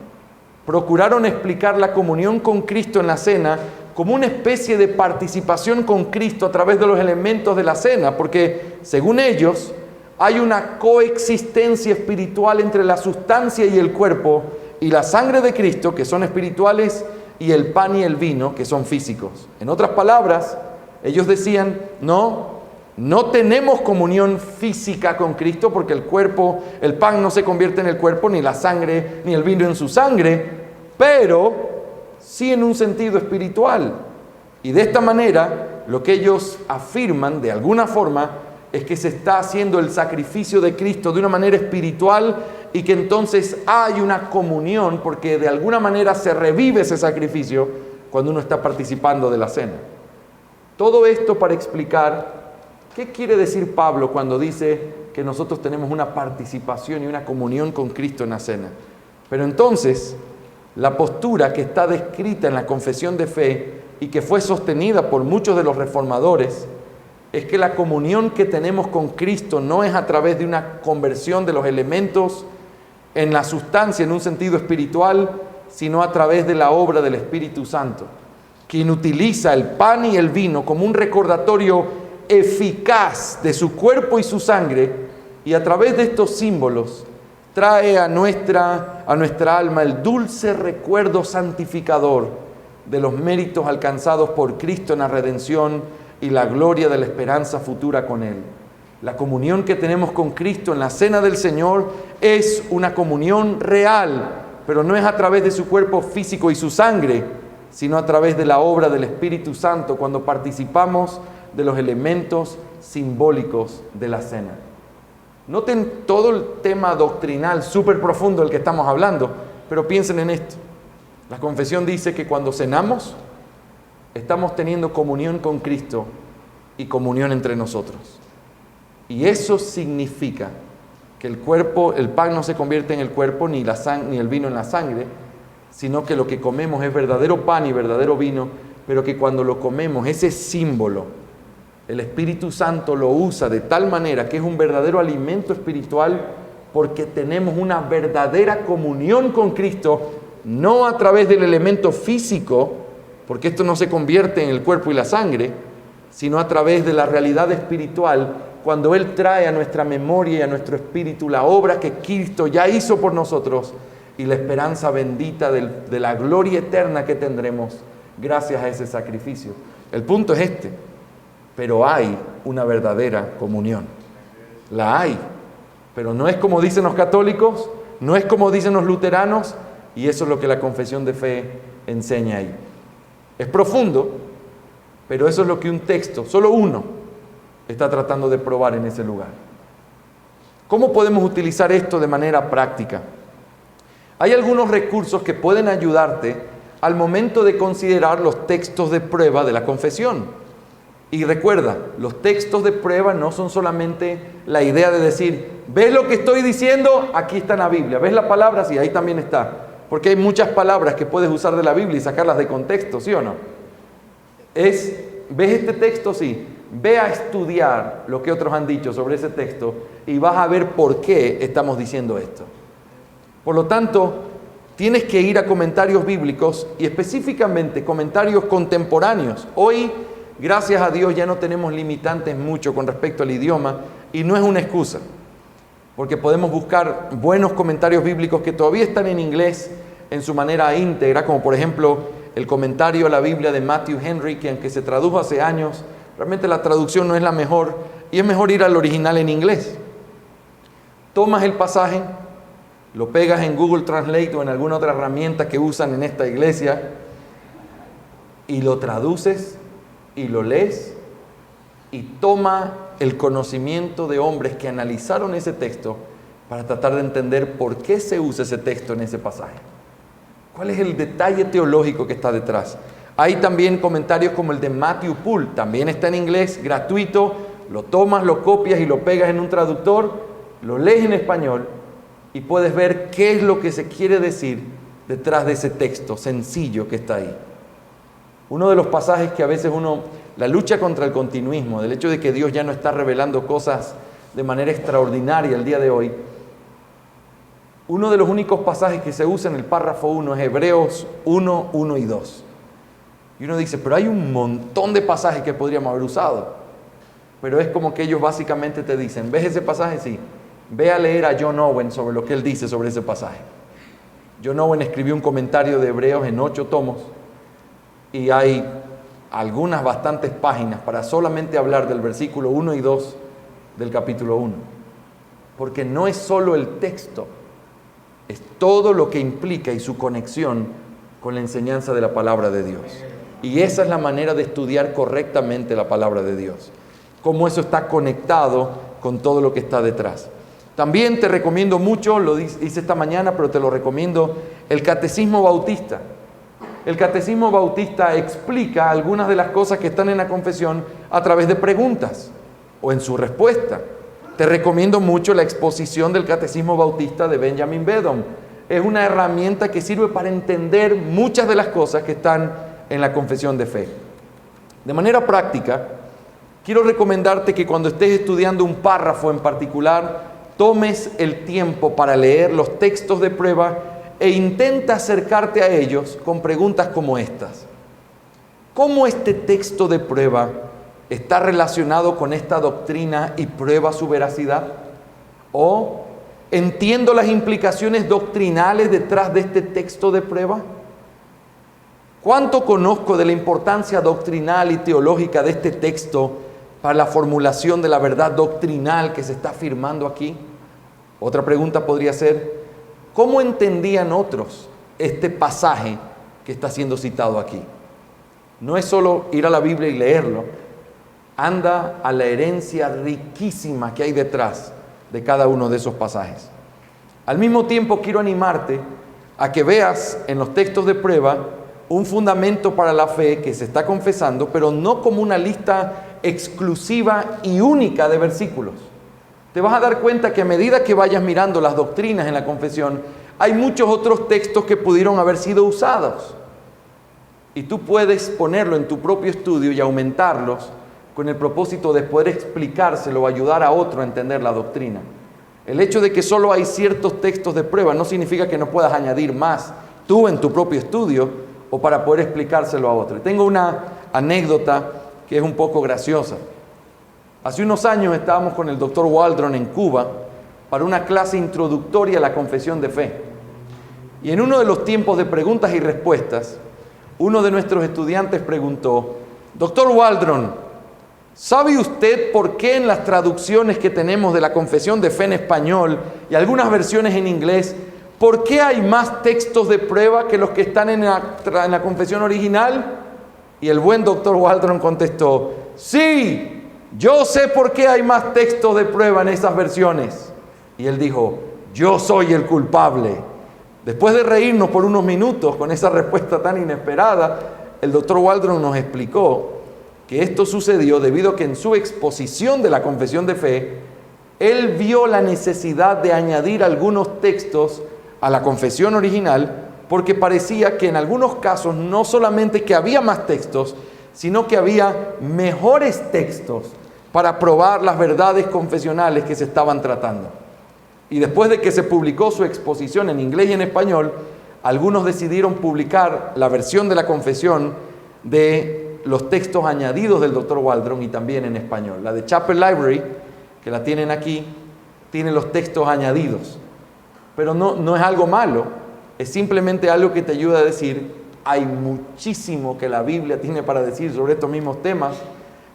procuraron explicar la comunión con Cristo en la cena como una especie de participación con Cristo a través de los elementos de la cena, porque según ellos hay una coexistencia espiritual entre la sustancia y el cuerpo y la sangre de Cristo, que son espirituales, y el pan y el vino, que son físicos. En otras palabras, ellos decían, no tenemos comunión física con Cristo porque el cuerpo, el pan no se convierte en el cuerpo, ni la sangre, ni el vino en su sangre, pero sí en un sentido espiritual. Y de esta manera, lo que ellos afirman de alguna forma es que se está haciendo el sacrificio de Cristo de una manera espiritual y que entonces hay una comunión porque de alguna manera se revive ese sacrificio cuando uno está participando de la cena. Todo esto para explicar qué quiere decir Pablo cuando dice que nosotros tenemos una participación y una comunión con Cristo en la cena. Pero entonces, la postura que está descrita en la confesión de fe y que fue sostenida por muchos de los reformadores es que la comunión que tenemos con Cristo no es a través de una conversión de los elementos en la sustancia en un sentido espiritual, sino a través de la obra del Espíritu Santo, quien utiliza el pan y el vino como un recordatorio eficaz de su cuerpo y su sangre, y a través de estos símbolos trae a nuestra alma el dulce recuerdo santificador de los méritos alcanzados por Cristo en la redención y la gloria de la esperanza futura con Él. La comunión que tenemos con Cristo en la cena del Señor es una comunión real, pero no es a través de su cuerpo físico y su sangre, sino a través de la obra del Espíritu Santo cuando participamos de los elementos simbólicos de la cena. Noten todo el tema doctrinal súper profundo del que estamos hablando, pero piensen en esto. La confesión dice que cuando cenamos, estamos teniendo comunión con Cristo y comunión entre nosotros. Y eso significa que el pan no se convierte en el cuerpo ni el vino en la sangre, sino que lo que comemos es verdadero pan y verdadero vino, pero que cuando lo comemos, ese símbolo, el Espíritu Santo lo usa de tal manera que es un verdadero alimento espiritual porque tenemos una verdadera comunión con Cristo, no a través del elemento físico, porque esto no se convierte en el cuerpo y la sangre, sino a través de la realidad espiritual, cuando Él trae a nuestra memoria y a nuestro espíritu la obra que Cristo ya hizo por nosotros y la esperanza bendita de la gloria eterna que tendremos gracias a ese sacrificio. El punto es este, pero hay una verdadera comunión. La hay, pero no es como dicen los católicos, no es como dicen los luteranos, y eso es lo que la confesión de fe enseña ahí. Es profundo, pero eso es lo que un texto, solo uno, está tratando de probar en ese lugar. ¿Cómo podemos utilizar esto de manera práctica? Hay algunos recursos que pueden ayudarte al momento de considerar los textos de prueba de la confesión. Y recuerda, los textos de prueba no son solamente la idea de decir, ¿ves lo que estoy diciendo? Aquí está en la Biblia. ¿Ves la palabra? Sí, ahí también está. Porque hay muchas palabras que puedes usar de la Biblia y sacarlas de contexto, ¿sí o no? ¿Ves este texto? Sí. Ve a estudiar lo que otros han dicho sobre ese texto y vas a ver por qué estamos diciendo esto. Por lo tanto, tienes que ir a comentarios bíblicos y específicamente comentarios contemporáneos. Hoy, gracias a Dios, ya no tenemos limitantes mucho con respecto al idioma y no es una excusa, porque podemos buscar buenos comentarios bíblicos que todavía están en inglés en su manera íntegra, como por ejemplo el comentario a la Biblia de Matthew Henry, que aunque se tradujo hace años, realmente la traducción no es la mejor y es mejor ir al original en inglés. Tomas el pasaje, lo pegas en Google Translate o en alguna otra herramienta que usan en esta iglesia y lo traduces y lo lees y toma el conocimiento de hombres que analizaron ese texto para tratar de entender por qué se usa ese texto en ese pasaje. ¿Cuál es el detalle teológico que está detrás? Hay también comentarios como el de Matthew Poole, también está en inglés, gratuito, lo tomas, lo copias y lo pegas en un traductor, lo lees en español y puedes ver qué es lo que se quiere decir detrás de ese texto sencillo que está ahí. Uno de los pasajes que a veces la lucha contra el continuismo, del hecho de que Dios ya no está revelando cosas de manera extraordinaria el día de hoy, uno de los únicos pasajes que se usa en el párrafo 1 es Hebreos 1, 1 y 2. Y uno dice, pero hay un montón de pasajes que podríamos haber usado. Pero es como que ellos básicamente te dicen, ¿ves ese pasaje? Sí. Ve a leer a John Owen sobre lo que él dice sobre ese pasaje. John Owen escribió un comentario de Hebreos en 8 tomos y hay algunas bastantes páginas para solamente hablar del versículo 1 y 2 del capítulo 1. Porque no es solo el texto, es todo lo que implica y su conexión con la enseñanza de la palabra de Dios. Y esa es la manera de estudiar correctamente la palabra de Dios. Cómo eso está conectado con todo lo que está detrás. También te recomiendo mucho, lo hice esta mañana, pero te lo recomiendo, el Catecismo Bautista. El Catecismo Bautista explica algunas de las cosas que están en la confesión a través de preguntas o en su respuesta. Te recomiendo mucho la exposición del Catecismo Bautista de Benjamin Beddome. Es una herramienta que sirve para entender muchas de las cosas que están en la confesión de fe. De manera práctica, quiero recomendarte que cuando estés estudiando un párrafo en particular, tomes el tiempo para leer los textos de prueba e intenta acercarte a ellos con preguntas como estas. ¿Cómo este texto de prueba está relacionado con esta doctrina y prueba su veracidad? ¿O entiendo las implicaciones doctrinales detrás de este texto de prueba? ¿Cuánto conozco de la importancia doctrinal y teológica de este texto para la formulación de la verdad doctrinal que se está afirmando aquí? Otra pregunta podría ser, ¿cómo entendían otros este pasaje que está siendo citado aquí? No es solo ir a la Biblia y leerlo, anda a la herencia riquísima que hay detrás de cada uno de esos pasajes. Al mismo tiempo quiero animarte a que veas en los textos de prueba un fundamento para la fe que se está confesando, pero no como una lista exclusiva y única de versículos. Te vas a dar cuenta que a medida que vayas mirando las doctrinas en la confesión, hay muchos otros textos que pudieron haber sido usados. Y tú puedes ponerlo en tu propio estudio y aumentarlos con el propósito de poder explicárselo o ayudar a otro a entender la doctrina. El hecho de que solo hay ciertos textos de prueba no significa que no puedas añadir más tú en tu propio estudio o para poder explicárselo a otro. Tengo una anécdota que es un poco graciosa. Hace unos años estábamos con el Dr. Waldron en Cuba para una clase introductoria a la confesión de fe. Y en uno de los tiempos de preguntas y respuestas, uno de nuestros estudiantes preguntó, Dr. Waldron, ¿sabe usted por qué en las traducciones que tenemos de la confesión de fe en español y algunas versiones en inglés, por qué hay más textos de prueba que los que están en la confesión original? Y el buen Dr. Waldron contestó, sí, yo sé por qué hay más textos de prueba en esas versiones. Y él dijo, yo soy el culpable. Después de reírnos por unos minutos con esa respuesta tan inesperada, el Dr. Waldron nos explicó que esto sucedió debido a que en su exposición de la confesión de fe, él vio la necesidad de añadir algunos textos a la confesión original, porque parecía que en algunos casos no solamente que había más textos, sino que había mejores textos para probar las verdades confesionales que se estaban tratando. Y después de que se publicó su exposición en inglés y en español, algunos decidieron publicar la versión de la confesión de los textos añadidos del Dr. Waldron y también en español. La de Chapel Library, que la tienen aquí, tiene los textos añadidos. Pero no es algo malo, es simplemente algo que te ayuda a decir, hay muchísimo que la Biblia tiene para decir sobre estos mismos temas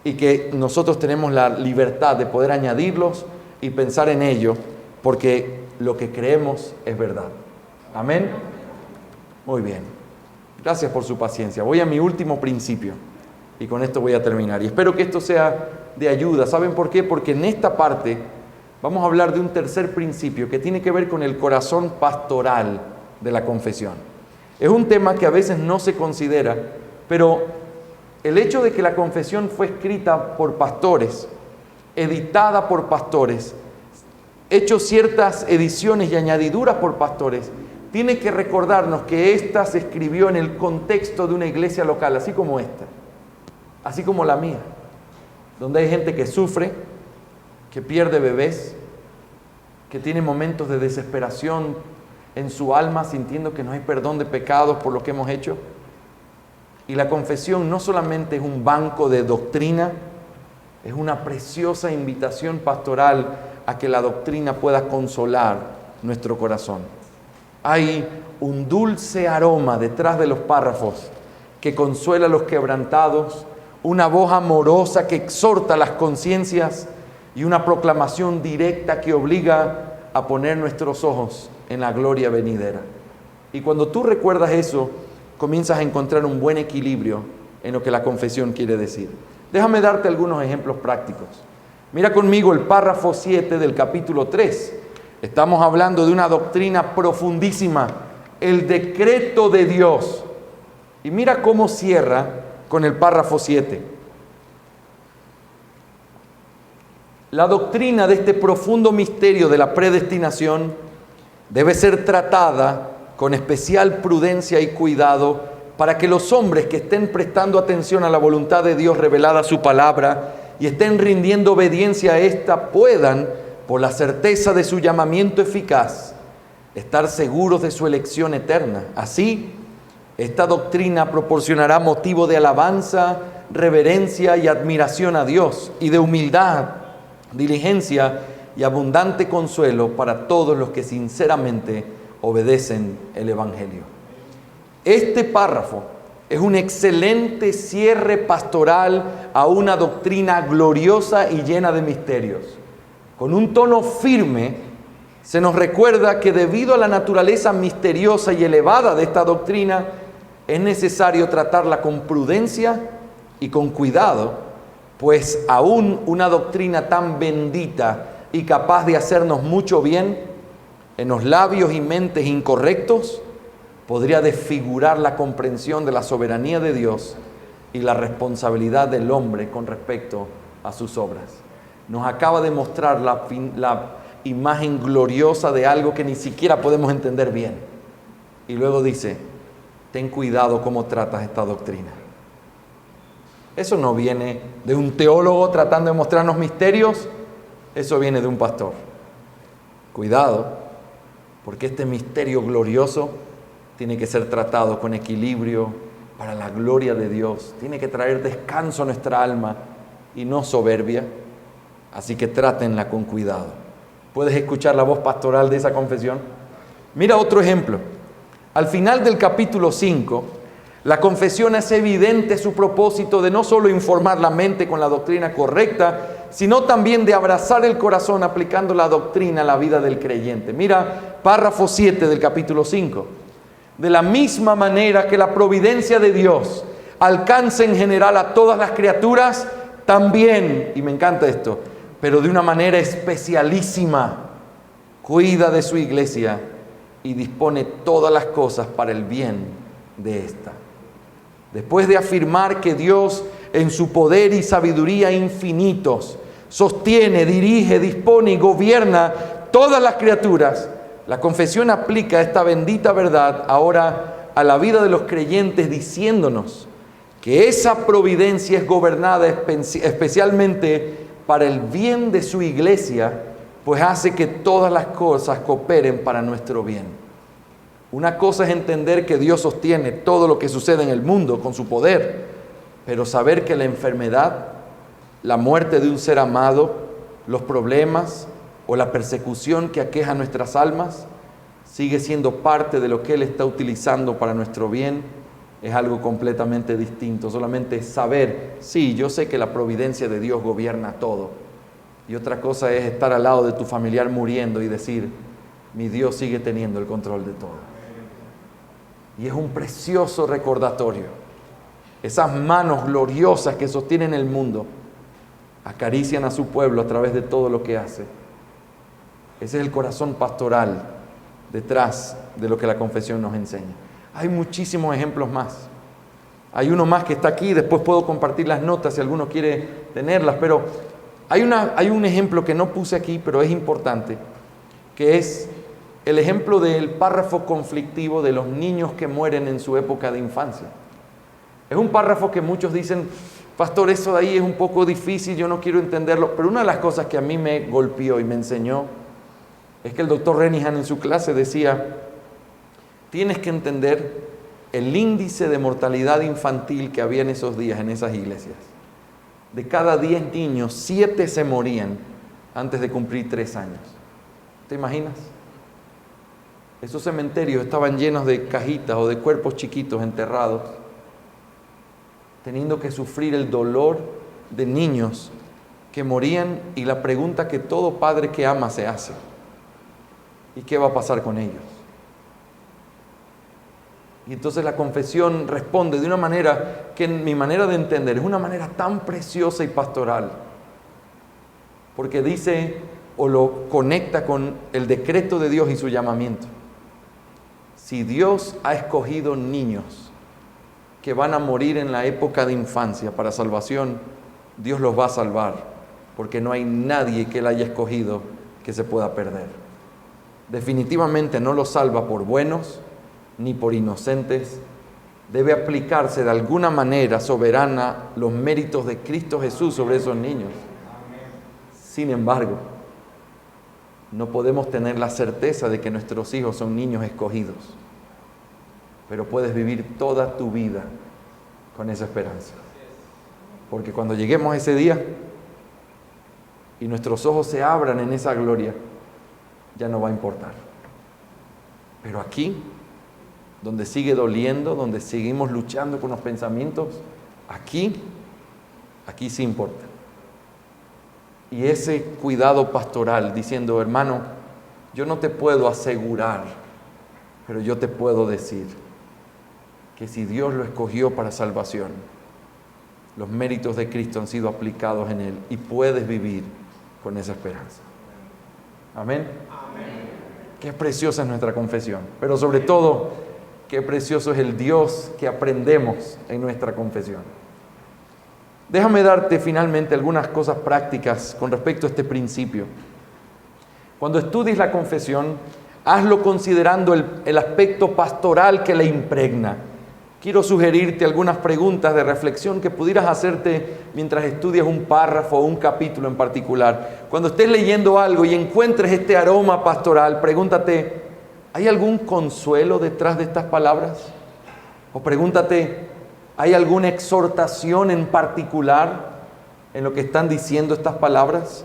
y que nosotros tenemos la libertad de poder añadirlos y pensar en ello, porque lo que creemos es verdad. ¿Amén? Muy bien. Gracias por su paciencia. Voy a mi último principio y con esto voy a terminar. Y espero que esto sea de ayuda. ¿Saben por qué? Porque en esta parte vamos a hablar de un tercer principio que tiene que ver con el corazón pastoral de la confesión. Es un tema que a veces no se considera, pero el hecho de que la confesión fue escrita por pastores editada por pastores, hecho ciertas ediciones y añadiduras por pastores, tiene que recordarnos que esta se escribió en el contexto de una iglesia local, así como esta, así como la mía, donde hay gente que sufre, que pierde bebés, que tiene momentos de desesperación en su alma, sintiendo que no hay perdón de pecados por lo que hemos hecho. Y la confesión no solamente es un banco de doctrina, es una preciosa invitación pastoral a que la doctrina pueda consolar nuestro corazón. Hay un dulce aroma detrás de los párrafos que consuela a los quebrantados, una voz amorosa que exhorta las conciencias y una proclamación directa que obliga a poner nuestros ojos en la gloria venidera. Y cuando tú recuerdas eso, comienzas a encontrar un buen equilibrio en lo que la confesión quiere decir. Déjame darte algunos ejemplos prácticos. Mira conmigo el párrafo 7 del capítulo 3. Estamos hablando de una doctrina profundísima, el decreto de Dios. Y mira cómo cierra con el párrafo 7. La doctrina de este profundo misterio de la predestinación debe ser tratada con especial prudencia y cuidado para que los hombres que estén prestando atención a la voluntad de Dios revelada a su palabra y estén rindiendo obediencia a esta puedan, por la certeza de su llamamiento eficaz, estar seguros de su elección eterna. Así, esta doctrina proporcionará motivo de alabanza, reverencia y admiración a Dios y de humildad, diligencia y abundante consuelo para todos los que sinceramente obedecen el Evangelio. Este párrafo es un excelente cierre pastoral a una doctrina gloriosa y llena de misterios. Con un tono firme, se nos recuerda que debido a la naturaleza misteriosa y elevada de esta doctrina, es necesario tratarla con prudencia y con cuidado, pues aún una doctrina tan bendita y capaz de hacernos mucho bien, en los labios y mentes incorrectos, podría desfigurar la comprensión de la soberanía de Dios y la responsabilidad del hombre con respecto a sus obras. Nos acaba de mostrar la imagen gloriosa de algo que ni siquiera podemos entender bien. Y luego dice, ten cuidado cómo tratas esta doctrina. Eso no viene de un teólogo tratando de mostrarnos misterios, eso viene de un pastor. Cuidado, porque este misterio glorioso tiene que ser tratado con equilibrio para la gloria de Dios. Tiene que traer descanso a nuestra alma y no soberbia. Así que trátenla con cuidado. ¿Puedes escuchar la voz pastoral de esa confesión? Mira otro ejemplo. Al final del capítulo 5, la confesión hace evidente su propósito de no solo informar la mente con la doctrina correcta, sino también de abrazar el corazón aplicando la doctrina a la vida del creyente. Mira, párrafo 7 del capítulo 5. De la misma manera que la providencia de Dios alcanza en general a todas las criaturas, también, y me encanta esto, pero de una manera especialísima, cuida de su iglesia y dispone todas las cosas para el bien de esta. Después de afirmar que Dios, en su poder y sabiduría infinitos, sostiene, dirige, dispone y gobierna todas las criaturas, la confesión aplica esta bendita verdad ahora a la vida de los creyentes, diciéndonos que esa providencia es gobernada especialmente para el bien de su iglesia, pues hace que todas las cosas cooperen para nuestro bien. Una cosa es entender que Dios sostiene todo lo que sucede en el mundo con su poder, pero saber que la enfermedad, la muerte de un ser amado, los problemas o la persecución que aqueja nuestras almas, sigue siendo parte de lo que Él está utilizando para nuestro bien, es algo completamente distinto. Solamente saber, sí, yo sé que la providencia de Dios gobierna todo. Y otra cosa es estar al lado de tu familiar muriendo y decir, mi Dios sigue teniendo el control de todo. Y es un precioso recordatorio. Esas manos gloriosas que sostienen el mundo acarician a su pueblo a través de todo lo que hace. Ese es el corazón pastoral detrás de lo que la confesión nos enseña. Hay muchísimos ejemplos más. Hay uno más que está aquí, después puedo compartir las notas si alguno quiere tenerlas, pero Hay un ejemplo que no puse aquí, pero es importante, que es el ejemplo del párrafo conflictivo de los niños que mueren en su época de infancia. Es un párrafo que muchos dicen, pastor, eso de ahí es un poco difícil, yo no quiero entenderlo, pero una de las cosas que a mí me golpeó y me enseñó es que el doctor Renihan en su clase decía, tienes que entender el índice de mortalidad infantil que había en esos días en esas iglesias. De cada 10 niños, 7 se morían antes de cumplir 3 años. ¿Te imaginas? Esos cementerios estaban llenos de cajitas o de cuerpos chiquitos enterrados, teniendo que sufrir el dolor de niños que morían, y la pregunta que todo padre que ama se hace: ¿y qué va a pasar con ellos? Y entonces la confesión responde de una manera que, en mi manera de entender, es una manera tan preciosa y pastoral, porque dice o lo conecta con el decreto de Dios y su llamamiento. Si Dios ha escogido niños que van a morir en la época de infancia para salvación, Dios los va a salvar, porque no hay nadie que Él haya escogido que se pueda perder. Definitivamente no los salva por buenos ni por inocentes. Debe aplicarse de alguna manera soberana los méritos de Cristo Jesús sobre esos niños. Sin embargo, no podemos tener la certeza de que nuestros hijos son niños escogidos, pero puedes vivir toda tu vida con esa esperanza, porque cuando lleguemos a ese día y nuestros ojos se abran en esa gloria, ya no va a importar. Pero aquí, donde sigue doliendo, donde seguimos luchando con los pensamientos, aquí sí importa. Y ese cuidado pastoral, diciendo, hermano, yo no te puedo asegurar, pero yo te puedo decir que si Dios lo escogió para salvación, los méritos de Cristo han sido aplicados en Él y puedes vivir con esa esperanza. Amén. Amén. Qué preciosa es nuestra confesión, pero sobre todo, qué precioso es el Dios que aprendemos en nuestra confesión. Déjame darte finalmente algunas cosas prácticas con respecto a este principio. Cuando estudies la confesión, hazlo considerando el aspecto pastoral que le impregna. Quiero sugerirte algunas preguntas de reflexión que pudieras hacerte mientras estudias un párrafo o un capítulo en particular. Cuando estés leyendo algo y encuentres este aroma pastoral, pregúntate, ¿hay algún consuelo detrás de estas palabras? O pregúntate, ¿hay alguna exhortación en particular en lo que están diciendo estas palabras?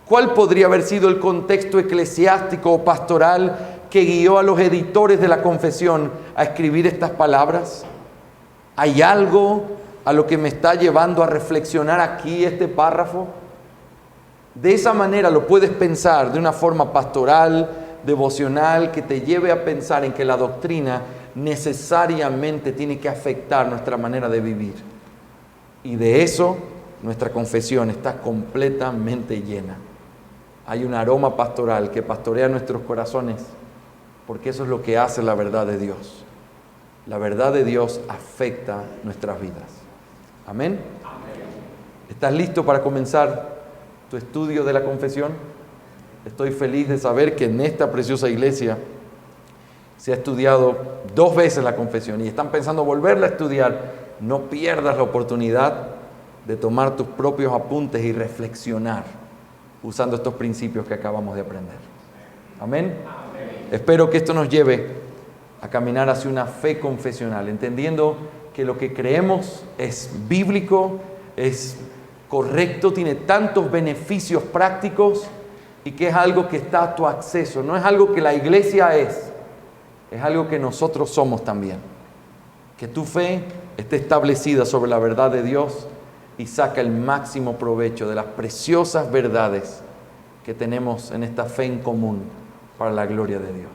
¿Cuál podría haber sido el contexto eclesiástico o pastoral que guió a los editores de la confesión a escribir estas palabras? ¿Hay algo a lo que me está llevando a reflexionar aquí este párrafo? De esa manera lo puedes pensar de una forma pastoral, devocional, que te lleve a pensar en que la doctrina necesariamente tiene que afectar nuestra manera de vivir. Y de eso nuestra confesión está completamente llena. Hay un aroma pastoral que pastorea nuestros corazones, porque eso es lo que hace la verdad de Dios. La verdad de Dios afecta nuestras vidas. ¿Amén? ¿Estás listo para comenzar tu estudio de la confesión? Estoy feliz de saber que en esta preciosa iglesia se ha estudiado 2 veces la confesión y están pensando volverla a estudiar. No pierdas la oportunidad de tomar tus propios apuntes y reflexionar usando estos principios que acabamos de aprender. Amén. Amén. Espero que esto nos lleve a caminar hacia una fe confesional, entendiendo que lo que creemos es bíblico, es correcto, tiene tantos beneficios prácticos y que es algo que está a tu acceso. No es algo que la iglesia es algo que nosotros somos también. Que tu fe esté establecida sobre la verdad de Dios y saca el máximo provecho de las preciosas verdades que tenemos en esta fe en común para la gloria de Dios.